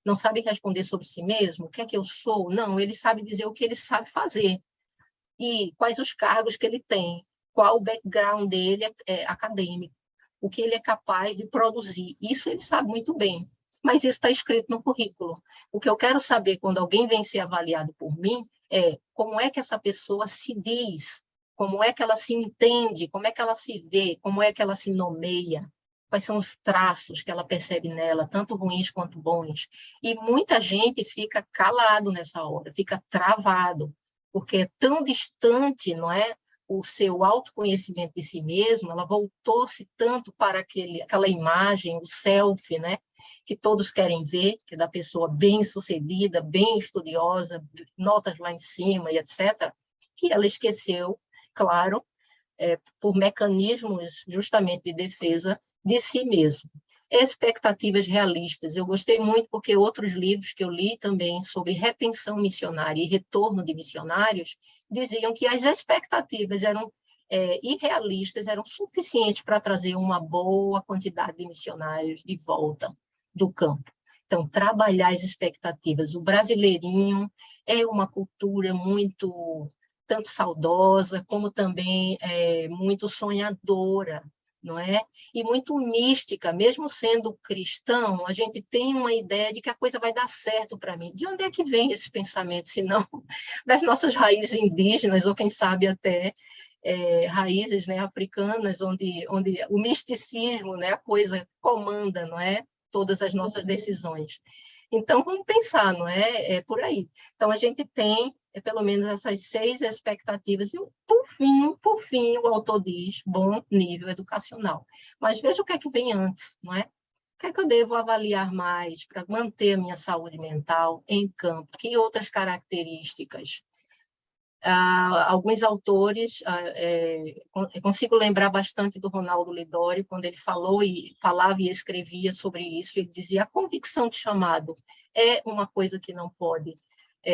não sabem responder sobre si mesmo? O que é que eu sou? Não, eles sabem dizer o que ele sabe fazer e quais os cargos que ele tem, qual o background dele acadêmico, o que ele é capaz de produzir. Isso ele sabe muito bem, mas isso está escrito no currículo. O que eu quero saber quando alguém vem ser avaliado por mim é como é que essa pessoa se diz, como é que ela se entende, como é que ela se vê, como é que ela se nomeia, quais são os traços que ela percebe nela, tanto ruins quanto bons. E muita gente fica calado nessa hora, fica travado, porque é tão distante, não é? O seu autoconhecimento de si mesmo, ela voltou-se tanto para aquela imagem, o self, né? Que todos querem ver, que é da pessoa bem-sucedida, bem estudiosa, notas lá em cima e etc., que ela esqueceu, claro, por mecanismos justamente de defesa de si mesmo. Expectativas realistas. Eu gostei muito porque outros livros que eu li também sobre retenção missionária e retorno de missionários diziam que as expectativas eram irrealistas, eram suficientes para trazer uma boa quantidade de missionários de volta do campo. Então, trabalhar as expectativas. O brasileirinho é uma cultura muito tanto saudosa, como também muito sonhadora, não é? E muito mística, mesmo sendo cristão, a gente tem uma ideia de que a coisa vai dar certo para mim. De onde é que vem esse pensamento, se não das nossas raízes indígenas, ou quem sabe até raízes, né, africanas, onde o misticismo, né, a coisa comanda, não é? Todas as nossas decisões. Então, vamos pensar, não é? É por aí. Então, a gente tem pelo menos essas 6 expectativas. E, por fim, o autor diz, bom nível educacional. Mas veja o que é que vem antes, não é? O que é que eu devo avaliar mais para manter a minha saúde mental em campo? Que outras características? Alguns autores, eu consigo lembrar bastante do Ronaldo Lidório, quando ele falava e escrevia sobre isso, ele dizia: a convicção de chamado é uma coisa que não pode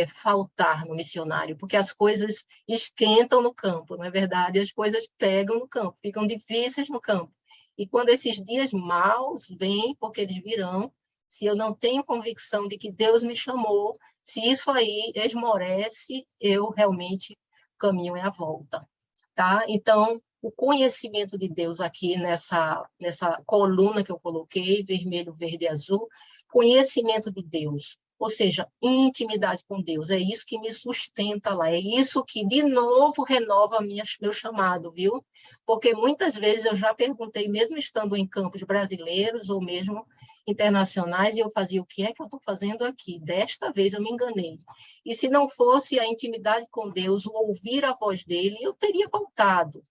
faltar no missionário, porque as coisas esquentam no campo, não é verdade? As coisas pegam no campo, ficam difíceis no campo. E quando esses dias maus vêm, porque eles virão, se eu não tenho convicção de que Deus me chamou, se isso aí esmorece, eu realmente, o caminho é a volta. Tá? Então, o conhecimento de Deus aqui nessa coluna que eu coloquei, vermelho, verde e azul, conhecimento de Deus, ou seja, intimidade com Deus, é isso que me sustenta lá, é isso que, de novo, renova meu chamado, viu? Porque muitas vezes eu já perguntei, mesmo estando em campos brasileiros, ou mesmo internacionais, e eu fazia: o que é que eu estou fazendo aqui? Desta vez eu me enganei. E se não fosse a intimidade com Deus, o ouvir a voz dele, eu teria voltado,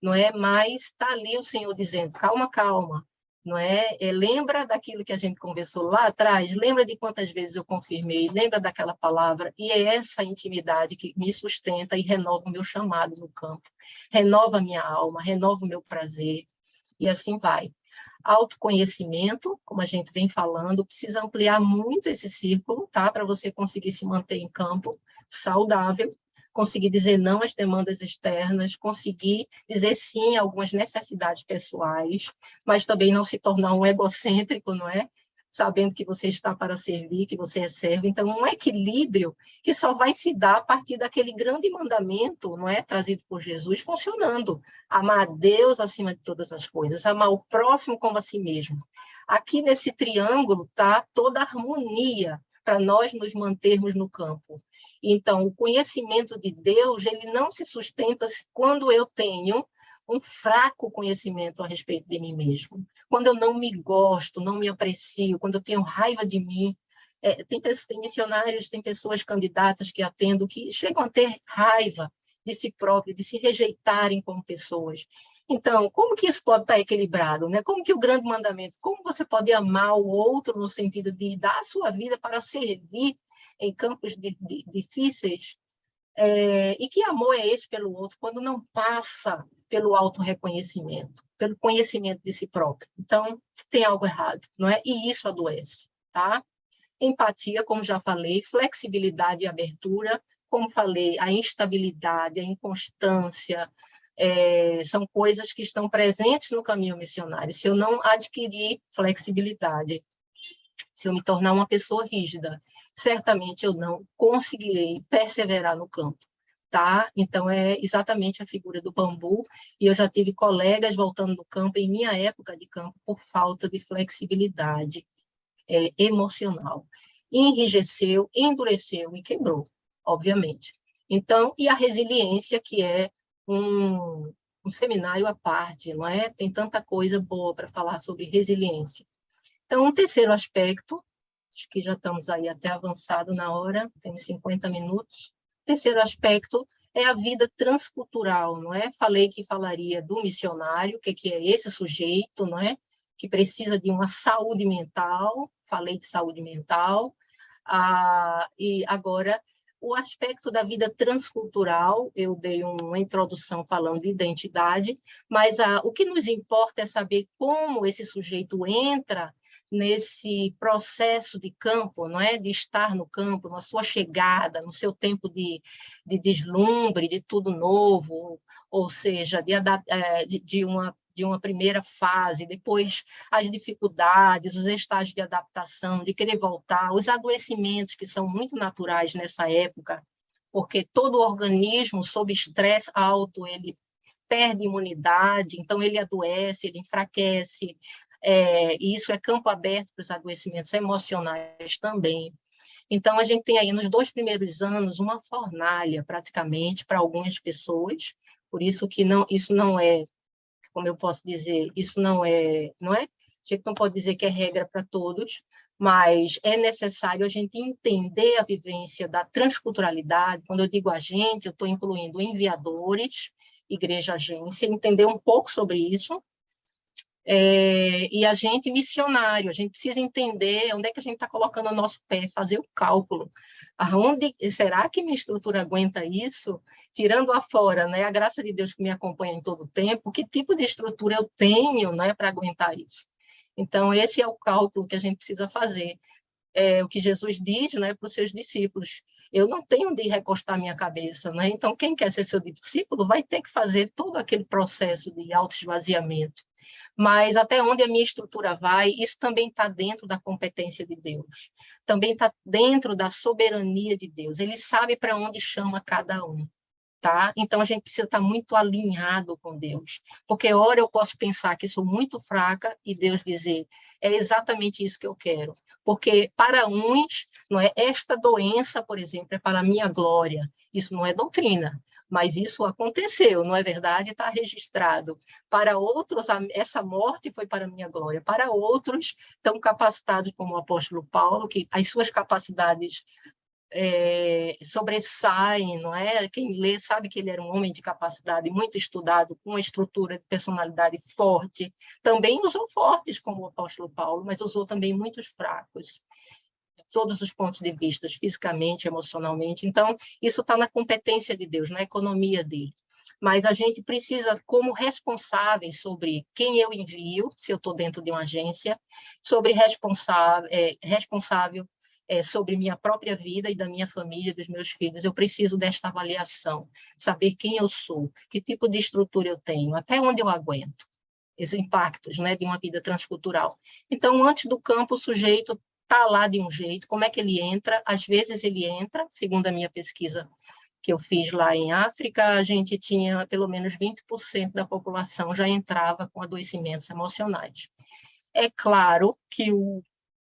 não é? Mas está ali o Senhor dizendo: calma, calma, não é? Lembra daquilo que a gente conversou lá atrás, lembra de quantas vezes eu confirmei, lembra daquela palavra, e é essa intimidade que me sustenta e renova o meu chamado no campo, renova a minha alma, renova o meu prazer, e assim vai. Autoconhecimento, como a gente vem falando, precisa ampliar muito esse círculo, tá? Para você conseguir se manter em campo saudável, conseguir dizer não às demandas externas, conseguir dizer sim a algumas necessidades pessoais, mas também não se tornar um egocêntrico, não é? Sabendo que você está para servir, que você é servo. Então, um equilíbrio que só vai se dar a partir daquele grande mandamento, não é? Trazido por Jesus, funcionando. Amar a Deus acima de todas as coisas, amar o próximo como a si mesmo. Aqui nesse triângulo está toda a harmonia para nós nos mantermos no campo. Então, o conhecimento de Deus, ele não se sustenta quando eu tenho um fraco conhecimento a respeito de mim mesmo. Quando eu não me gosto, não me aprecio, quando eu tenho raiva de mim. Tem missionários, tem pessoas candidatas que atendo que chegam a ter raiva de si próprios, de se rejeitarem como pessoas. Então, como que isso pode estar equilibrado, né? Como que o grande mandamento, como você pode amar o outro no sentido de dar a sua vida para servir em campos difíceis? E que amor é esse pelo outro quando não passa pelo autorreconhecimento, pelo conhecimento de si próprio? Então, tem algo errado, não é? E isso adoece, tá? Empatia, como já falei, flexibilidade e abertura, como falei, a instabilidade, a inconstância, são coisas que estão presentes no caminho missionário. Se eu não adquirir flexibilidade, se eu me tornar uma pessoa rígida, certamente eu não conseguirei perseverar no campo, tá? Então, é exatamente a figura do bambu, e eu já tive colegas voltando do campo, em minha época de campo, por falta de flexibilidade emocional. Enrijeceu, endureceu e quebrou, obviamente. Então, e a resiliência, que é um seminário à parte, não é? Tem tanta coisa boa para falar sobre resiliência. Então, um terceiro aspecto, acho que já estamos aí até avançado na hora, temos 50 minutos. O terceiro aspecto é a vida transcultural, não é? Falei que falaria do missionário, o que é esse sujeito, não é? Que precisa de uma saúde mental, falei de saúde mental, e agora o aspecto da vida transcultural, eu dei uma introdução falando de identidade, mas o que nos importa é saber como esse sujeito entra nesse processo de campo, não é? De estar no campo, na sua chegada, no seu tempo de deslumbre, de tudo novo, ou seja, de uma primeira fase, depois as dificuldades, os estágios de adaptação, de querer voltar, os adoecimentos que são muito naturais nessa época, porque todo organismo sob estresse alto, ele perde imunidade, então ele adoece, ele enfraquece, e isso é campo aberto para os adoecimentos emocionais também. Então, a gente tem aí, nos 2 primeiros anos, uma fornalha, praticamente, para algumas pessoas, por isso que isso não é, como eu posso dizer, isso não é, a gente não pode dizer que é regra para todos, mas é necessário a gente entender a vivência da transculturalidade. Quando eu digo a gente, eu estou incluindo enviadores, igreja agência, entender um pouco sobre isso, e a gente missionário, a gente precisa entender onde é que a gente está colocando o nosso pé, fazer o cálculo. Aonde será que minha estrutura aguenta isso? Tirando afora, né, a graça de Deus que me acompanha em todo o tempo, que tipo de estrutura eu tenho, né, para aguentar isso? Então, esse é o cálculo que a gente precisa fazer. O que Jesus diz, né, para os seus discípulos: eu não tenho onde recostar minha cabeça, né? Então, quem quer ser seu discípulo vai ter que fazer todo aquele processo de autoesvaziamento. Mas até onde a minha estrutura vai, isso também está dentro da competência de Deus, também está dentro da soberania de Deus. Ele sabe para onde chama cada um. tá? Então, a gente precisa estar muito alinhado com Deus, porque ora eu posso pensar que sou muito fraca e Deus dizer, é exatamente isso que eu quero, porque para uns, não é, esta doença, por exemplo, é para a minha glória, isso não é doutrina, mas isso aconteceu, não é verdade? Está registrado. Para outros, essa morte foi para a minha glória. Para outros, tão capacitados como o apóstolo Paulo, que as suas capacidades sobressaem, não é? Quem lê sabe que ele era um homem de capacidade muito estudado, com uma estrutura de personalidade forte. Também usou fortes, como o apóstolo Paulo, mas usou também muitos fracos, de todos os pontos de vista, fisicamente, emocionalmente. Então, isso está na competência de Deus, na economia dele. Mas a gente precisa, como responsáveis sobre quem eu envio, se eu estou dentro de uma agência, sobre responsável sobre minha própria vida e da minha família, dos meus filhos. Eu preciso desta avaliação, saber quem eu sou, que tipo de estrutura eu tenho, até onde eu aguento esses impactos, né, de uma vida transcultural. Então, antes do campo, o sujeito está lá de um jeito, como é que ele entra? Às vezes ele entra, segundo a minha pesquisa que eu fiz lá em África, a gente tinha pelo menos 20% da população já entrava com adoecimentos emocionais. É claro que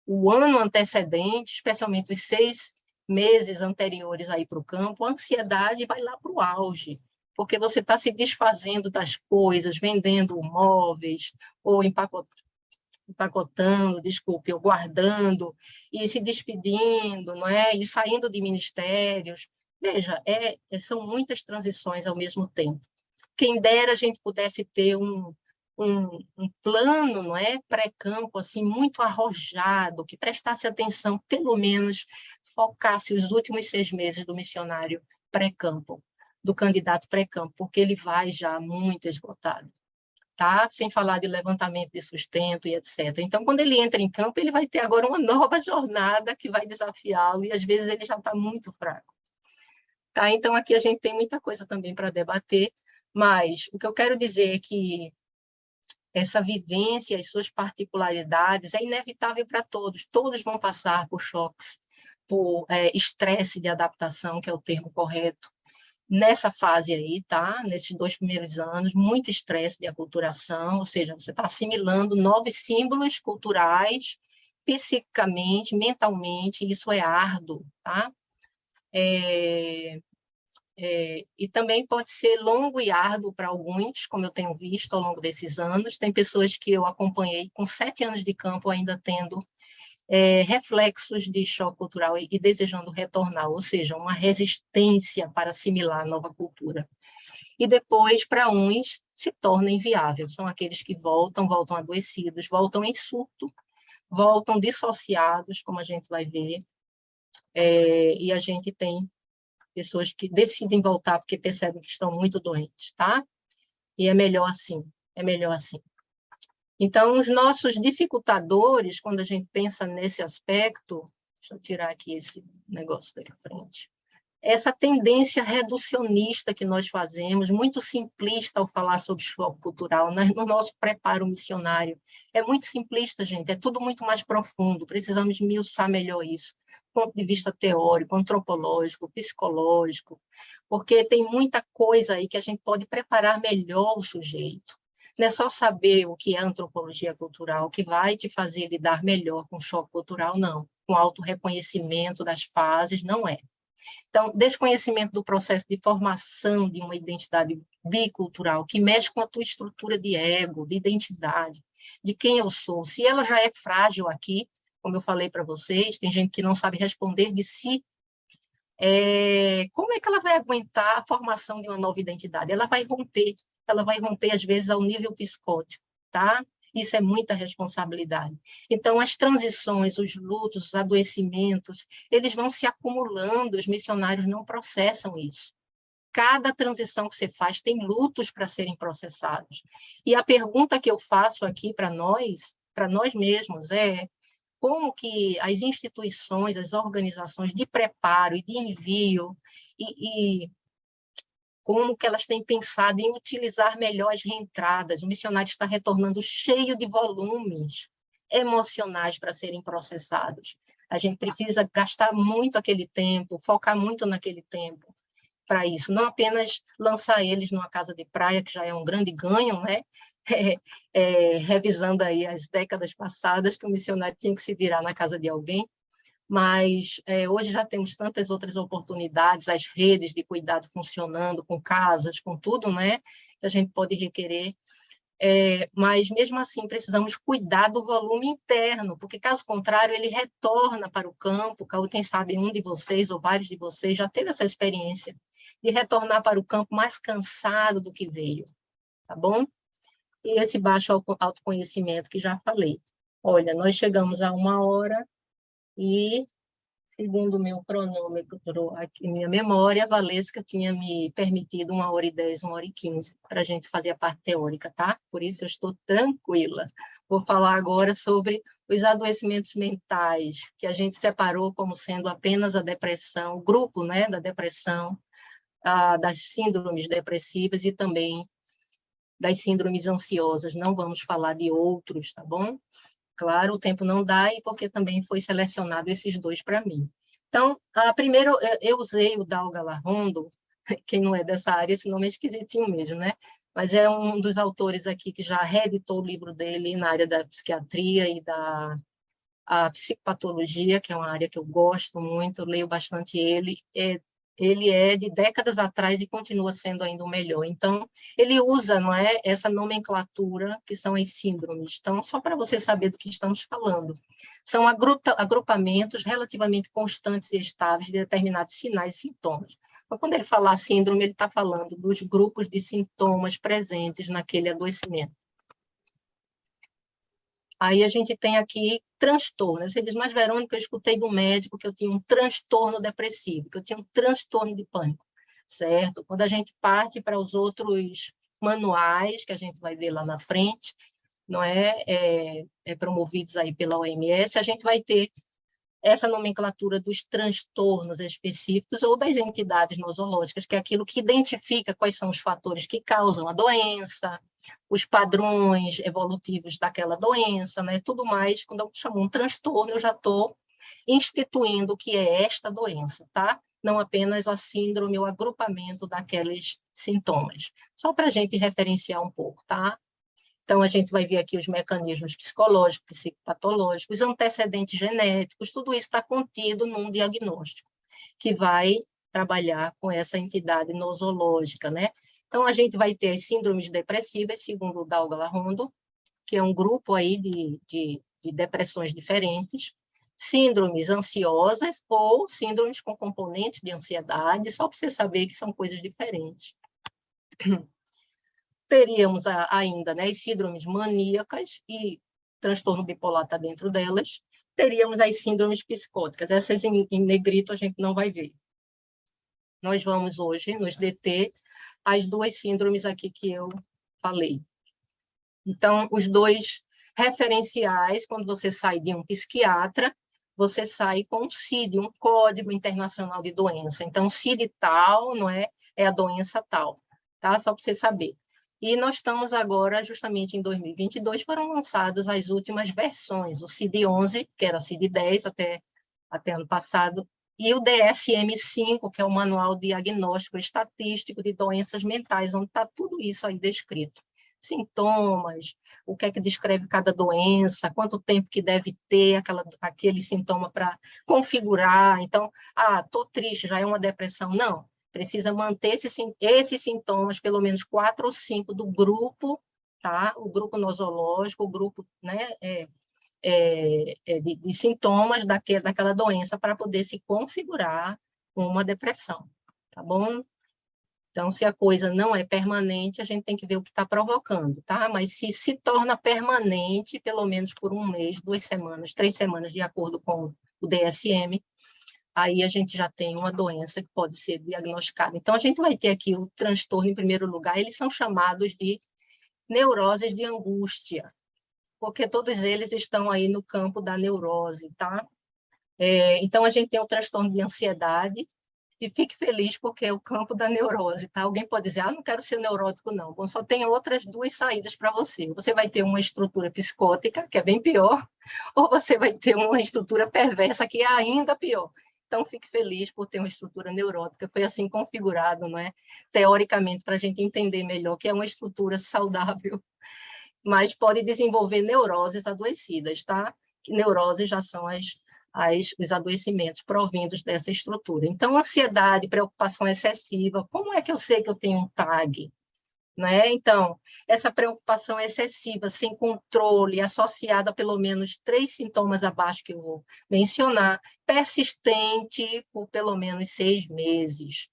o ano antecedente, especialmente os 6 meses anteriores aí para o campo, a ansiedade vai lá para o auge, porque você está se desfazendo das coisas, vendendo móveis, ou empacotando, desculpe, ou guardando, e se despedindo, não é? E saindo de ministérios. Veja, são muitas transições ao mesmo tempo. Quem dera a gente pudesse ter um plano, não é, pré-campo assim muito arrojado, que prestasse atenção, pelo menos focasse os últimos 6 meses do missionário pré-campo, do candidato pré-campo, porque ele vai já muito esgotado, tá? Sem falar de levantamento de sustento e etc. Então, quando ele entra em campo, ele vai ter agora uma nova jornada que vai desafiá-lo e às vezes ele já está muito fraco, tá? Então, aqui a gente tem muita coisa também para debater, mas o que eu quero dizer é que essa vivência, as suas particularidades, é inevitável para todos. Todos vão passar por choques, por estresse de adaptação, que é o termo correto, nessa fase aí, tá? Nesses 2 primeiros anos, muito estresse de aculturação, ou seja, você está assimilando novos símbolos culturais, psiquicamente, mentalmente, isso é árduo, tá? E também pode ser longo e árduo para alguns, como eu tenho visto ao longo desses anos. Tem pessoas que eu acompanhei com 7 anos de campo ainda tendo reflexos de choque cultural e desejando retornar, ou seja, uma resistência para assimilar a nova cultura. E depois, para uns, se torna inviável. São aqueles que voltam adoecidos, voltam em surto, voltam dissociados, como a gente vai ver, e a gente tem pessoas que decidem voltar porque percebem que estão muito doentes, tá? E é melhor assim, é melhor assim. Então, os nossos dificultadores, quando a gente pensa nesse aspecto, deixa eu tirar aqui esse negócio daqui à frente, essa tendência reducionista que nós fazemos, muito simplista ao falar sobre choque cultural, no nosso preparo missionário, é muito simplista, gente, é tudo muito mais profundo, precisamos esmiuçar melhor isso, do ponto de vista teórico, antropológico, psicológico, porque tem muita coisa aí que a gente pode preparar melhor o sujeito. Não é só saber o que é antropologia cultural que vai te fazer lidar melhor com o choque cultural, não. Com autorreconhecimento das fases, não é. Então, desconhecimento do processo de formação de uma identidade bicultural, que mexe com a tua estrutura de ego, de identidade, de quem eu sou. Se ela já é frágil aqui, como eu falei para vocês, tem gente que não sabe responder de si, como é que ela vai aguentar a formação de uma nova identidade? Ela vai romper, às vezes, ao nível psicótico, tá? Isso é muita responsabilidade. Então, as transições, os lutos, os adoecimentos, eles vão se acumulando, os missionários não processam isso. Cada transição que você faz tem lutos para serem processados. E a pergunta que eu faço aqui para nós mesmos, é como que as instituições, as organizações de preparo e de envio, e como que elas têm pensado em utilizar melhor as reentradas. O missionário está retornando cheio de volumes emocionais para serem processados. A gente precisa gastar muito aquele tempo, focar muito naquele tempo, para isso, não apenas lançar eles numa casa de praia, que já é um grande ganho, né? Revisando aí as décadas passadas, que o missionário tinha que se virar na casa de alguém, mas hoje já temos tantas outras oportunidades, as redes de cuidado funcionando, com casas, com tudo, né? Que a gente pode requerer. Mas, mesmo assim, precisamos cuidar do volume interno, porque, caso contrário, ele retorna para o campo. Quem sabe um de vocês ou vários de vocês já teve essa experiência de retornar para o campo mais cansado do que veio, tá bom? E esse baixo autoconhecimento que já falei. Olha, nós chegamos a 1 hora e, segundo o meu cronômetro, aqui, minha memória, a Valesca tinha me permitido 1h10, 1h15, para a gente fazer a parte teórica, tá? Por isso eu estou tranquila. Vou falar agora sobre os adoecimentos mentais, que a gente separou como sendo apenas a depressão, o grupo, né, da depressão, das síndromes depressivas e também das síndromes ansiosas. Não vamos falar de outros, tá bom? Claro, o tempo não dá e porque também foi selecionado esses dois para mim. Então, primeiro, eu usei o Dal Galarrondo, quem não é dessa área, esse nome é esquisitinho mesmo, né? Mas é um dos autores aqui que já reeditou o livro dele na área da psiquiatria e da psicopatologia, que é uma área que eu gosto muito, eu leio bastante ele. Ele é de décadas atrás e continua sendo ainda o melhor. Então, ele usa, não é, essa nomenclatura, que são as síndromes. Então, só para você saber do que estamos falando. São agrupamentos relativamente constantes e estáveis de determinados sinais e sintomas. Então, quando ele fala síndrome, ele está falando dos grupos de sintomas presentes naquele adoecimento. Aí a gente tem aqui transtorno. Você diz, mas Verônica, eu escutei do médico que eu tinha um transtorno depressivo, que eu tinha um transtorno de pânico, certo? Quando a gente parte para os outros manuais, que a gente vai ver lá na frente, não promovidos aí pela OMS, a gente vai ter essa nomenclatura dos transtornos específicos ou das entidades nosológicas, que é aquilo que identifica quais são os fatores que causam a doença, os padrões evolutivos daquela doença, né? Tudo mais. Quando eu chamo um transtorno, eu já estou instituindo o que é esta doença, tá? Não apenas a síndrome, o agrupamento daqueles sintomas. Só para a gente referenciar um pouco, tá? Então, a gente vai ver aqui os mecanismos psicológicos, psicopatológicos, antecedentes genéticos, tudo isso está contido num diagnóstico, que vai trabalhar com essa entidade nosológica, né? Então, a gente vai ter as síndromes depressivas, segundo o Dal Galarrondo, que é um grupo aí de depressões diferentes, síndromes ansiosas ou síndromes com componentes de ansiedade, só para você saber que são coisas diferentes. Teríamos ainda, né, as síndromes maníacas, e transtorno bipolar está dentro delas. Teríamos as síndromes psicóticas. Essas em negrito a gente não vai ver. Nós vamos hoje nos deter às duas síndromes aqui que eu falei. Então, os dois referenciais, quando você sai de um psiquiatra, você sai com um CID, um Código Internacional de Doença. Então, CID tal, não é a doença tal, tá? Só para você saber. E nós estamos agora, justamente em 2022, foram lançadas as últimas versões, o CID-11, que era CID-10 até ano passado, e o DSM-5, que é o Manual Diagnóstico Estatístico de Doenças Mentais, onde está tudo isso aí descrito. Sintomas, o que é que descreve cada doença, quanto tempo que deve ter aquele sintoma para configurar. Então, estou triste, já é uma depressão. Não, precisa manter esses sintomas, pelo menos 4 ou 5 do grupo, tá? O grupo nosológico, o grupo, né, de sintomas daquela doença para poder se configurar uma depressão, tá bom? Então, se a coisa não é permanente, a gente tem que ver o que está provocando, tá? Mas se torna permanente, pelo menos por 1 mês, 2 semanas, 3 semanas, de acordo com o DSM, aí a gente já tem uma doença que pode ser diagnosticada. Então, a gente vai ter aqui o transtorno, em primeiro lugar, eles são chamados de neuroses de angústia, porque todos eles estão aí no campo da neurose, tá? Então, a gente tem o transtorno de ansiedade, e fique feliz porque é o campo da neurose, tá? Alguém pode dizer, não quero ser neurótico, não. Bom, só tem outras 2 saídas para você. Você vai ter uma estrutura psicótica, que é bem pior, ou você vai ter uma estrutura perversa, que é ainda pior. Então, fique feliz por ter uma estrutura neurótica. Foi assim configurado, não é? Teoricamente, para a gente entender melhor que é uma estrutura saudável, mas pode desenvolver neuroses adoecidas, tá? Neuroses já são os adoecimentos provindos dessa estrutura. Então, ansiedade, preocupação excessiva. Como é que eu sei que eu tenho um TAG? Né? Então, essa preocupação excessiva, sem controle, associada a pelo menos 3 sintomas abaixo que eu vou mencionar, persistente por pelo menos 6 meses.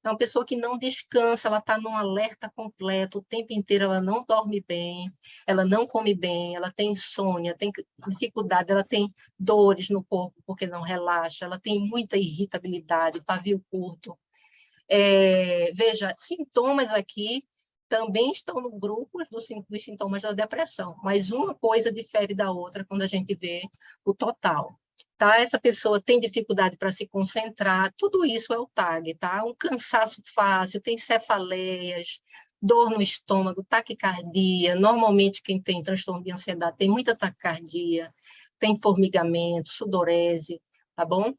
É uma pessoa que não descansa, ela está num alerta completo, o tempo inteiro ela não dorme bem, ela não come bem, ela tem insônia, tem dificuldade, ela tem dores no corpo porque não relaxa, ela tem muita irritabilidade, pavio curto. Veja, sintomas aqui também estão no grupo dos sintomas da depressão, mas uma coisa difere da outra quando a gente vê o total. Tá? Essa pessoa tem dificuldade para se concentrar, tudo isso é o TAG, tá? Um cansaço fácil, tem cefaleias, dor no estômago, taquicardia. Normalmente, quem tem transtorno de ansiedade tem muita taquicardia, tem formigamento, sudorese, tá bom?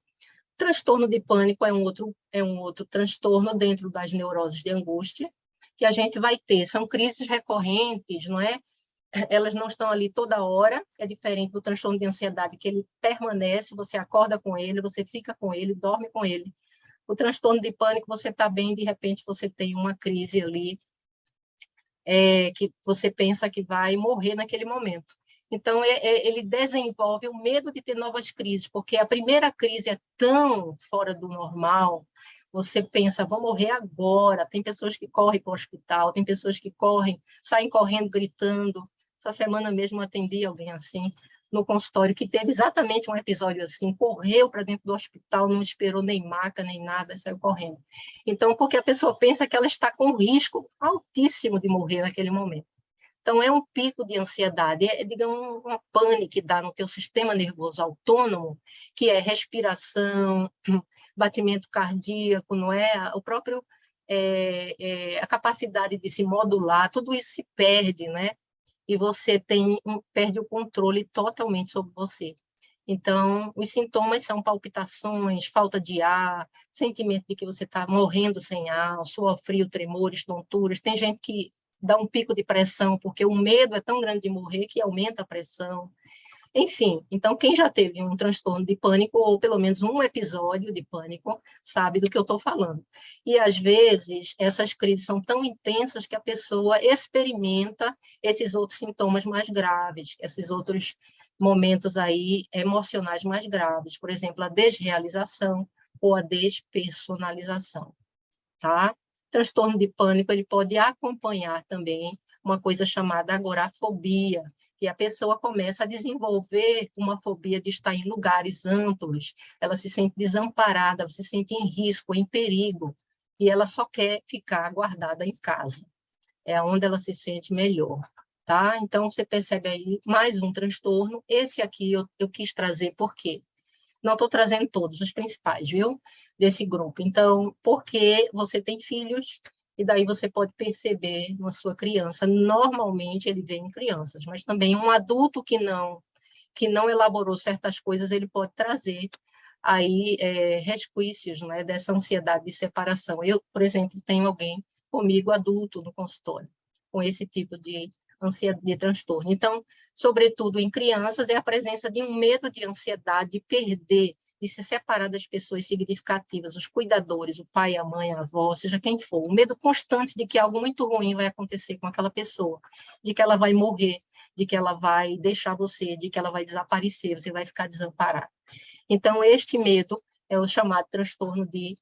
Transtorno de pânico é um outro transtorno dentro das neuroses de angústia, que a gente vai ter. São crises recorrentes, não é? Elas não estão ali toda hora, é diferente do transtorno de ansiedade, que ele permanece, você acorda com ele, você fica com ele, dorme com ele. O transtorno de pânico, você está bem, de repente você tem uma crise ali, que você pensa que vai morrer naquele momento. Então, ele desenvolve o medo de ter novas crises, porque a primeira crise é tão fora do normal, você pensa, vou morrer agora. Tem pessoas que correm para o hospital, tem pessoas que saem correndo, gritando. Essa semana mesmo eu atendi alguém assim, no consultório, que teve exatamente um episódio assim, correu para dentro do hospital, não esperou nem maca, nem nada, saiu correndo. Então, porque a pessoa pensa que ela está com risco altíssimo de morrer naquele momento. Então, é um pico de ansiedade, digamos, uma pane que dá no teu sistema nervoso autônomo, que é respiração, batimento cardíaco, não é? O próprio, a capacidade de se modular, tudo isso se perde, né? E você perde o controle totalmente sobre você. Então, os sintomas são palpitações, falta de ar, sentimento de que você está morrendo sem ar, suor frio, tremores, tonturas. Tem gente que dá um pico de pressão, porque o medo é tão grande de morrer que aumenta a pressão. Enfim, então quem já teve um transtorno de pânico, ou pelo menos um episódio de pânico, sabe do que eu estou falando. E, às vezes, essas crises são tão intensas que a pessoa experimenta esses outros sintomas mais graves, esses outros momentos aí emocionais mais graves, por exemplo, a desrealização ou a despersonalização, tá? Transtorno de pânico, ele pode acompanhar também uma coisa chamada agorafobia, que a pessoa começa a desenvolver uma fobia de estar em lugares amplos, ela se sente desamparada, ela se sente em risco, em perigo, e ela só quer ficar guardada em casa. É onde ela se sente melhor, tá? Então, você percebe aí mais um transtorno. Esse aqui eu quis trazer por quê? Não estou trazendo todos, os principais, viu? Desse grupo. Então, porque você tem filhos, e daí você pode perceber na sua criança, normalmente ele vem em crianças, mas também um adulto que não elaborou certas coisas, ele pode trazer aí resquícios, né, dessa ansiedade de separação. Eu, por exemplo, tenho alguém comigo, adulto, no consultório, com esse tipo de ansiedade, de transtorno. Então, sobretudo em crianças, é a presença de um medo de ansiedade, de perder, de se separar das pessoas significativas, os cuidadores, o pai, a mãe, a avó, seja quem for. O medo constante de que algo muito ruim vai acontecer com aquela pessoa, de que ela vai morrer, de que ela vai deixar você, de que ela vai desaparecer, você vai ficar desamparado. Então, este medo é o chamado transtorno de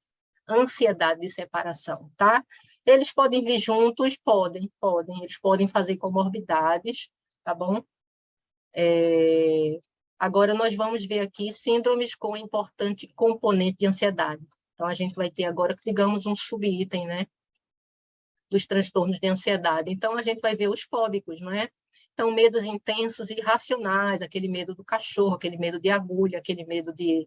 ansiedade de separação, tá? Eles podem vir juntos? Podem. Eles podem fazer comorbidades, tá bom? Agora, nós vamos ver aqui síndromes com importante componente de ansiedade. Então, a gente vai ter agora, digamos, um subitem, né? Dos transtornos de ansiedade. Então, a gente vai ver os fóbicos, não é? Então, medos intensos e irracionais, aquele medo do cachorro, aquele medo de agulha, aquele medo de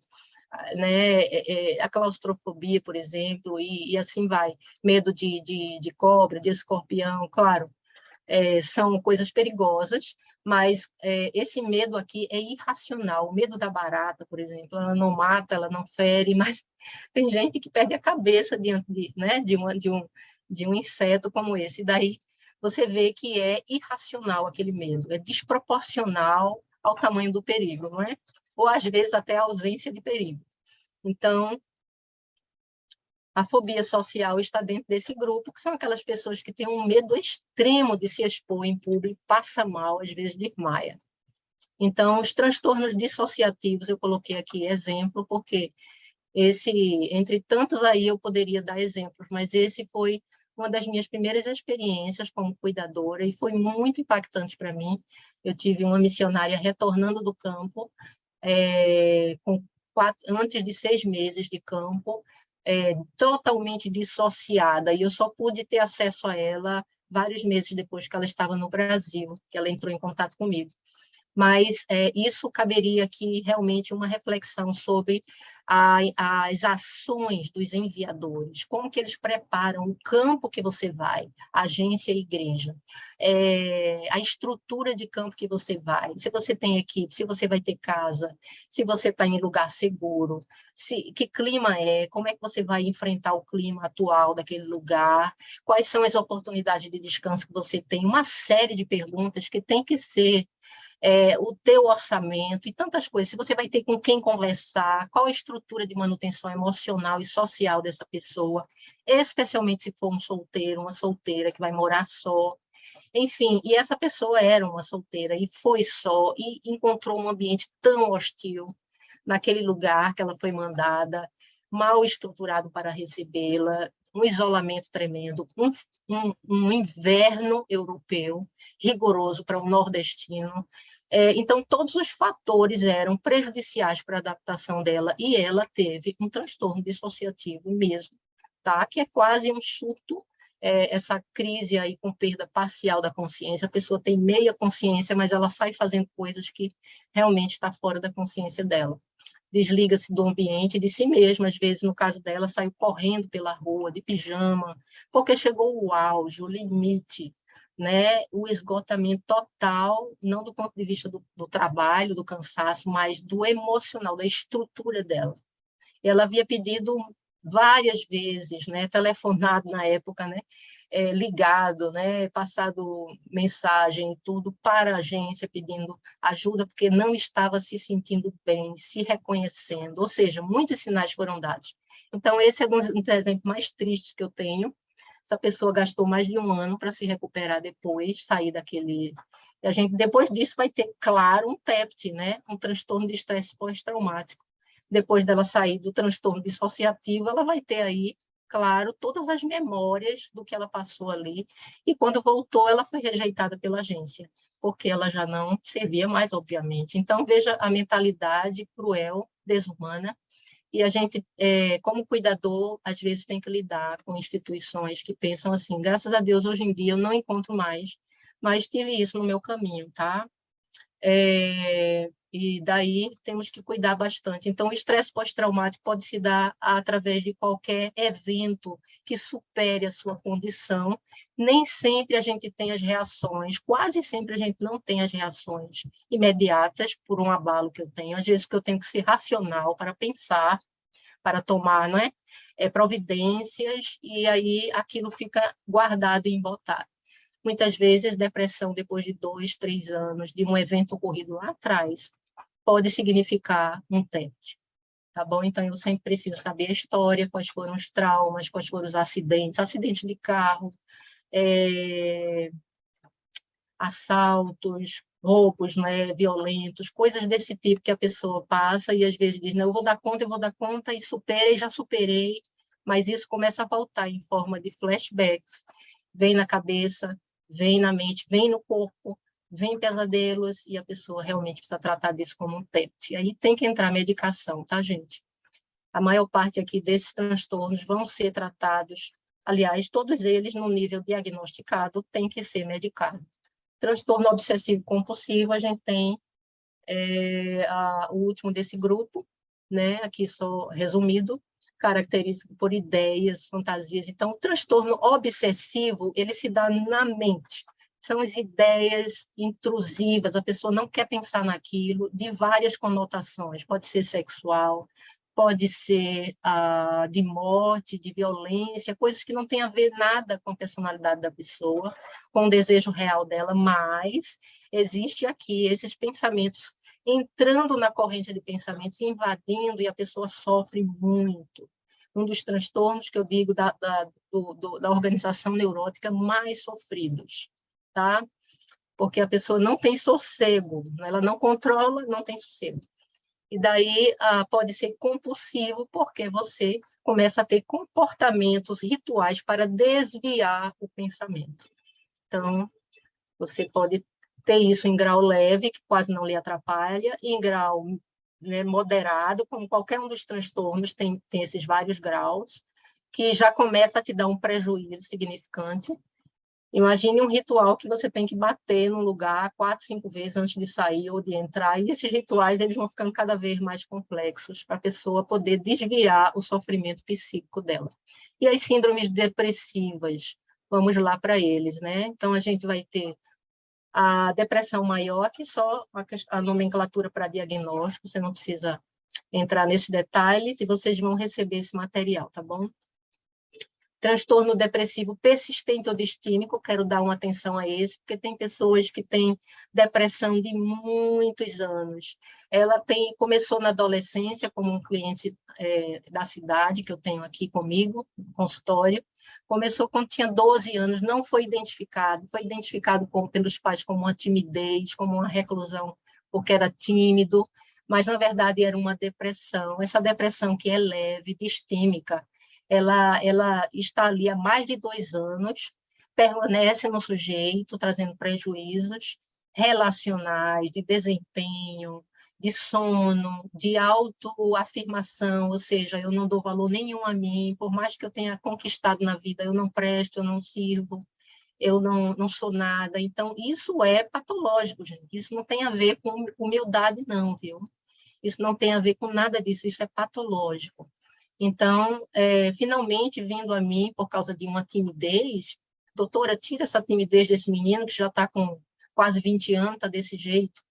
né, a claustrofobia, por exemplo, e assim vai. Medo de cobra, de escorpião, claro. são coisas perigosas, mas esse medo aqui é irracional. O medo da barata, por exemplo, ela não mata, ela não fere, mas tem gente que perde a cabeça diante né, de um inseto como esse. Daí você vê que é irracional aquele medo, é desproporcional ao tamanho do perigo, não é? Ou às vezes até a ausência de perigo. Então, a fobia social está dentro desse grupo, que são aquelas pessoas que têm um medo extremo de se expor em público, passa mal, às vezes desmaia. Então, os transtornos dissociativos, eu coloquei aqui exemplo, porque entre tantos aí eu poderia dar exemplos, mas esse foi uma das minhas primeiras experiências como cuidadora e foi muito impactante para mim. Eu tive uma missionária retornando do campo, antes de 6 meses de campo, totalmente dissociada, e eu só pude ter acesso a ela vários meses depois que ela estava no Brasil, que ela entrou em contato comigo. Mas isso caberia aqui realmente uma reflexão sobre as ações dos enviadores, como que eles preparam o campo que você vai, agência e igreja, a estrutura de campo que você vai, se você tem equipe, se você vai ter casa, se você está em lugar seguro, que clima como é que você vai enfrentar o clima atual daquele lugar, quais são as oportunidades de descanso que você tem, uma série de perguntas que tem que ser o teu orçamento e tantas coisas. Se você vai ter com quem conversar, qual a estrutura de manutenção emocional e social dessa pessoa, especialmente se for um solteiro, uma solteira que vai morar só. Enfim, e essa pessoa era uma solteira e foi só e encontrou um ambiente tão hostil naquele lugar que ela foi mandada, mal estruturado para recebê-la, um isolamento tremendo, um inverno europeu rigoroso para um nordestino. Então, todos os fatores eram prejudiciais para a adaptação dela e ela teve um transtorno dissociativo mesmo, tá? Que é quase um surto, essa crise aí com perda parcial da consciência. A pessoa tem meia consciência, mas ela sai fazendo coisas que realmente está fora da consciência dela. Desliga-se do ambiente, de si mesma, às vezes, no caso dela, saiu correndo pela rua, de pijama, porque chegou o auge, o limite, né? O esgotamento total, não do ponto de vista do trabalho, do cansaço, mas do emocional, da estrutura dela. Ela havia pedido várias vezes, né, telefonado na época, né, ligado, né, passado mensagem, tudo para a agência pedindo ajuda, porque não estava se sentindo bem, se reconhecendo, ou seja, muitos sinais foram dados. Então, esse é um dos exemplos mais tristes que eu tenho. Essa pessoa gastou mais de 1 ano para se recuperar depois, sair daquele... E a gente, depois disso, vai ter, claro, um TEPT, né, um transtorno de estresse pós-traumático. Depois dela sair do transtorno dissociativo, ela vai ter aí, claro, todas as memórias do que ela passou ali. E quando voltou, ela foi rejeitada pela agência, porque ela já não servia mais, obviamente. Então, veja a mentalidade cruel, desumana. E a gente, como cuidador, às vezes tem que lidar com instituições que pensam assim. Graças a Deus, hoje em dia, eu não encontro mais, mas tive isso no meu caminho, tá? E daí temos que cuidar bastante. Então, o estresse pós-traumático pode se dar através de qualquer evento que supere a sua condição. Nem sempre a gente tem as reações, quase sempre a gente não tem as reações imediatas por um abalo que eu tenho. Às vezes, que eu tenho que ser racional para pensar, para tomar, não é? Providências, e aí aquilo fica guardado e embotado. Muitas vezes, depressão depois de 2, 3 anos de um evento ocorrido lá atrás pode significar um TET, tá bom? Então, eu sempre preciso saber a história, quais foram os traumas, quais foram os acidentes de carro, assaltos, roubos, né, violentos, coisas desse tipo que a pessoa passa e às vezes diz, não, eu vou dar conta, e superei, já superei, mas isso começa a voltar em forma de flashbacks, vem na cabeça, vem na mente, vem no corpo, vem pesadelos, e a pessoa realmente precisa tratar disso como um TEPT. Aí tem que entrar medicação, tá, gente? A maior parte aqui desses transtornos vão ser tratados, aliás, todos eles no nível diagnosticado tem que ser medicado. Transtorno obsessivo compulsivo, a gente tem o último desse grupo, né? Aqui só resumido, característico por ideias, fantasias. Então, o transtorno obsessivo, ele se dá na mente. São as ideias intrusivas, a pessoa não quer pensar naquilo, de várias conotações, pode ser sexual, pode ser de morte, de violência, coisas que não têm a ver nada com a personalidade da pessoa, com o desejo real dela, mas existe aqui esses pensamentos entrando na corrente de pensamentos, invadindo, e a pessoa sofre muito. Um dos transtornos que eu digo da organização neurótica mais sofridos, tá? Porque a pessoa não tem sossego, ela não controla, não tem sossego. E daí pode ser compulsivo, porque você começa a ter comportamentos rituais para desviar o pensamento. Então, você pode ter isso em grau leve, que quase não lhe atrapalha, e em grau, né, moderado, como qualquer um dos transtornos, tem esses vários graus, que já começa a te dar um prejuízo significante. Imagine um ritual que você tem que bater no lugar 4, 5 vezes antes de sair ou de entrar, e esses rituais eles vão ficando cada vez mais complexos para a pessoa poder desviar o sofrimento psíquico dela. E as síndromes depressivas, vamos lá para eles, né? Então, a gente vai ter a depressão maior, que só a nomenclatura para diagnóstico, você não precisa entrar nesses detalhes, e vocês vão receber esse material, tá bom? Transtorno depressivo persistente ou distímico, quero dar uma atenção a esse, porque tem pessoas que têm depressão de muitos anos. Ela começou na adolescência, como um cliente da cidade, que eu tenho aqui comigo, no consultório. Começou quando tinha 12 anos, não foi identificado. Foi identificado pelos pais como uma timidez, como uma reclusão, porque era tímido, mas, na verdade, era uma depressão. Essa depressão que é leve, distímica, ela está ali há mais de 2 anos, permanece no sujeito, trazendo prejuízos relacionais, de desempenho, de sono, de autoafirmação, ou seja, eu não dou valor nenhum a mim, por mais que eu tenha conquistado na vida, eu não presto, eu não sirvo, eu não sou nada. Então, isso é patológico, gente. Isso não tem a ver com humildade, não, viu? Isso não tem a ver com nada disso, isso é patológico. Então, finalmente, vindo a mim por causa de uma timidez, doutora, tira essa timidez desse menino que já está com quase 20 anos, está desse jeito.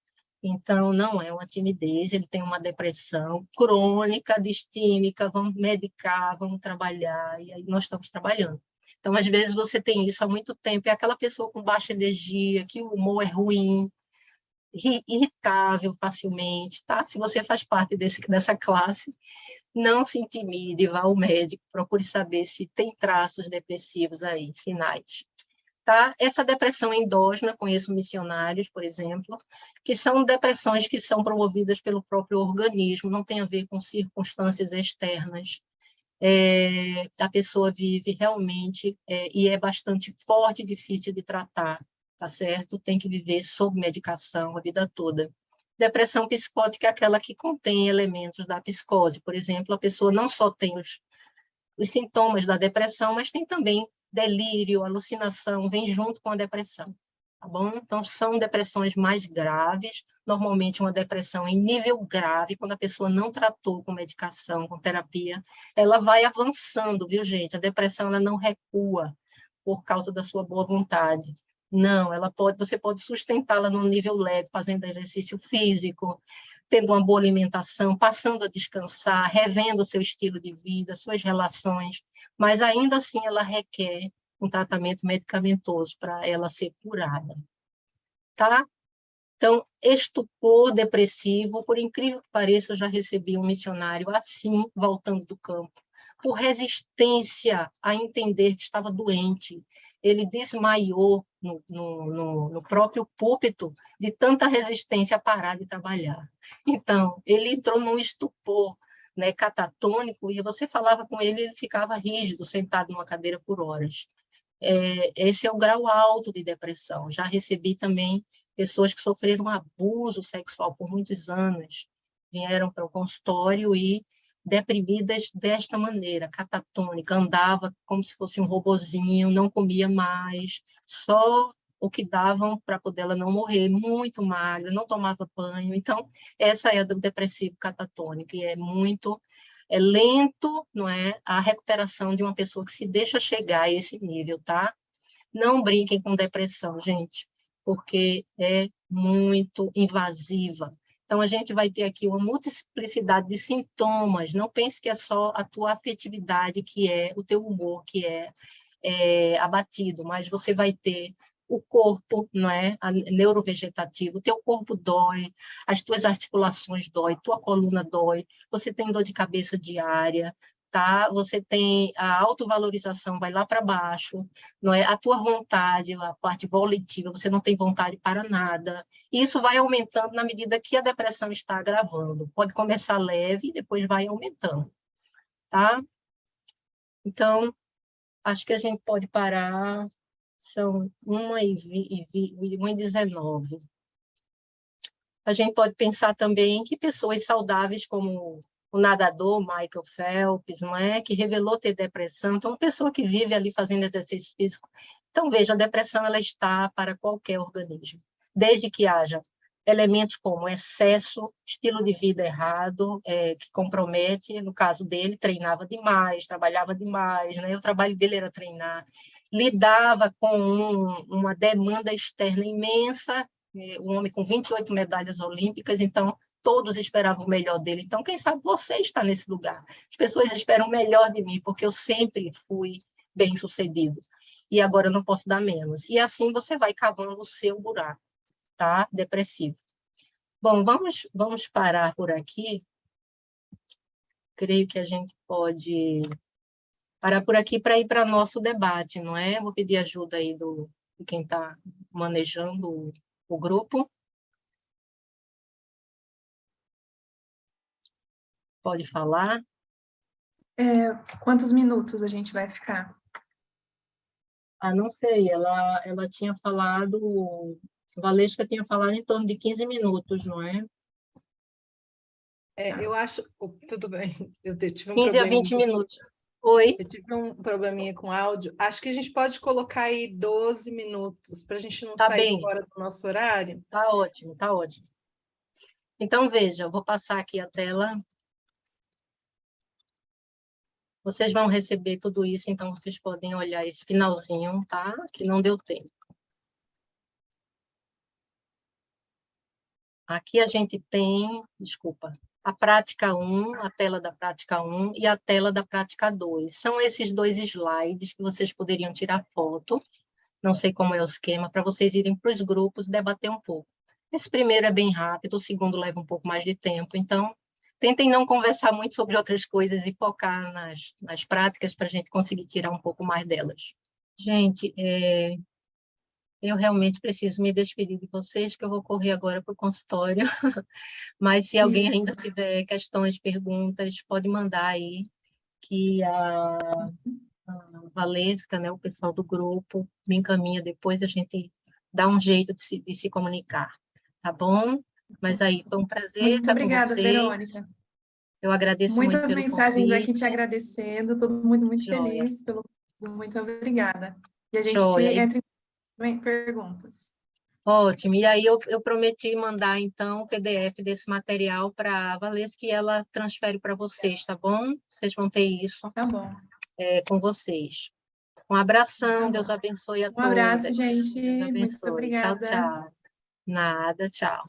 Então, não é uma timidez, ele tem uma depressão crônica, distímica, vamos medicar, vamos trabalhar, e aí nós estamos trabalhando. Então, às vezes, você tem isso há muito tempo, é aquela pessoa com baixa energia, que o humor é ruim, irritável facilmente, tá? Se você faz parte dessa classe, não se intimide, vá ao médico, procure saber se tem traços depressivos aí, sinais. Tá? Essa depressão endógena, conheço missionários, por exemplo, que são depressões que são promovidas pelo próprio organismo, não tem a ver com circunstâncias externas. A pessoa vive realmente, e é bastante forte e difícil de tratar, tá certo? Tem que viver sob medicação a vida toda. Depressão psicótica é aquela que contém elementos da psicose. Por exemplo, a pessoa não só tem os sintomas da depressão, mas tem também delírio, alucinação, vem junto com a depressão, tá bom? Então, são depressões mais graves, normalmente uma depressão em nível grave, quando a pessoa não tratou com medicação, com terapia, ela vai avançando, viu, gente? A depressão, ela não recua por causa da sua boa vontade. Não, você pode sustentá-la num nível leve, fazendo exercício físico, tendo uma boa alimentação, passando a descansar, revendo o seu estilo de vida, suas relações, mas ainda assim ela requer um tratamento medicamentoso para ela ser curada, tá? Então, estupor depressivo, por incrível que pareça, eu já recebi um missionário assim, voltando do campo, por resistência a entender que estava doente. Ele desmaiou no próprio púlpito de tanta resistência a parar de trabalhar. Então, ele entrou num estupor, né, catatônico, e você falava com ele, ele ficava rígido, sentado numa cadeira por horas. Esse é o grau alto de depressão. Já recebi também pessoas que sofreram abuso sexual por muitos anos, vieram para o consultório e deprimidas desta maneira, catatônica, andava como se fosse um robozinho, não comia mais, só o que davam para poder ela não morrer, muito magra, não tomava banho. Então, essa é a do depressivo catatônico, e é lento, não é, a recuperação de uma pessoa que se deixa chegar a esse nível, tá? Não brinquem com depressão, gente, porque é muito invasiva. Então, a gente vai ter aqui uma multiplicidade de sintomas. Não pense que é só a tua afetividade, que é o teu humor, que é abatido, mas você vai ter o corpo, não é? Neurovegetativo, o teu corpo dói, as tuas articulações dói, tua coluna dói, você tem dor de cabeça diária, tá? Você tem a autovalorização, vai lá para baixo, não é? A tua vontade, a parte volitiva, você não tem vontade para nada. Isso vai aumentando na medida que a depressão está agravando. Pode começar leve e depois vai aumentando, tá? Então, acho que a gente pode parar, são 1h19. A gente pode pensar também que pessoas saudáveis como o nadador Michael Phelps, não é? Que revelou ter depressão, então uma pessoa que vive ali fazendo exercício físico. Então, veja, a depressão ela está para qualquer organismo, desde que haja elementos como excesso, estilo de vida errado, que compromete, no caso dele, treinava demais, trabalhava demais, né? O trabalho dele era treinar, lidava com uma demanda externa imensa, um homem com 28 medalhas olímpicas, então todos esperavam o melhor dele. Então, quem sabe você está nesse lugar. As pessoas esperam o melhor de mim, porque eu sempre fui bem-sucedido. E agora eu não posso dar menos. E assim você vai cavando o seu buraco, tá? Depressivo. Bom, vamos parar por aqui. Creio que a gente pode parar por aqui para ir para nosso debate, não é? Vou pedir ajuda aí de quem está manejando o grupo. Pode falar. Quantos minutos a gente vai ficar? Ah, não sei, ela tinha falado, a Valesca tinha falado em torno de 15 minutos, não é? Eu acho... Tudo bem, eu tive um 15 a probleminha. 20 minutos. Oi? Eu tive um probleminha com áudio. Acho que a gente pode colocar aí 12 minutos, para a gente não Tá sair bem, fora do nosso horário. tá ótimo, tá ótimo. Então, veja, eu vou passar aqui a tela. Vocês vão receber tudo isso, então vocês podem olhar esse finalzinho, tá? Que não deu tempo. Aqui a gente tem, desculpa, a prática 1, a tela da prática 1 e a tela da prática 2. São esses dois slides que vocês poderiam tirar foto, não sei como é o esquema, para vocês irem para os grupos e debater um pouco. Esse primeiro é bem rápido, o segundo leva um pouco mais de tempo, então tentem não conversar muito sobre outras coisas e focar nas práticas para a gente conseguir tirar um pouco mais delas. Gente, eu realmente preciso me despedir de vocês, que eu vou correr agora para o consultório. Mas se alguém ainda tiver questões, perguntas, pode mandar aí, que a Valesca, né, o pessoal do grupo, me encaminha depois, a gente dá um jeito de se comunicar, tá bom? Mas aí, foi um prazer Muito estar com obrigada, vocês. Verônica. Eu agradeço muito Muitas pelo mensagens aqui convite. te agradecendo, todo mundo muito Joia, feliz pelo... Muito obrigada. E a gente joia. entra em perguntas. Ótimo. E aí eu prometi mandar, então, o PDF desse material para a Valesca, que ela transfere para vocês, tá bom? Vocês vão ter isso Tá bom. com vocês. Um abração, Tá bom. Deus abençoe a Um abraço, todas. gente. Deus Muito abençoe. Tchau, obrigada. tchau. Nada, tchau.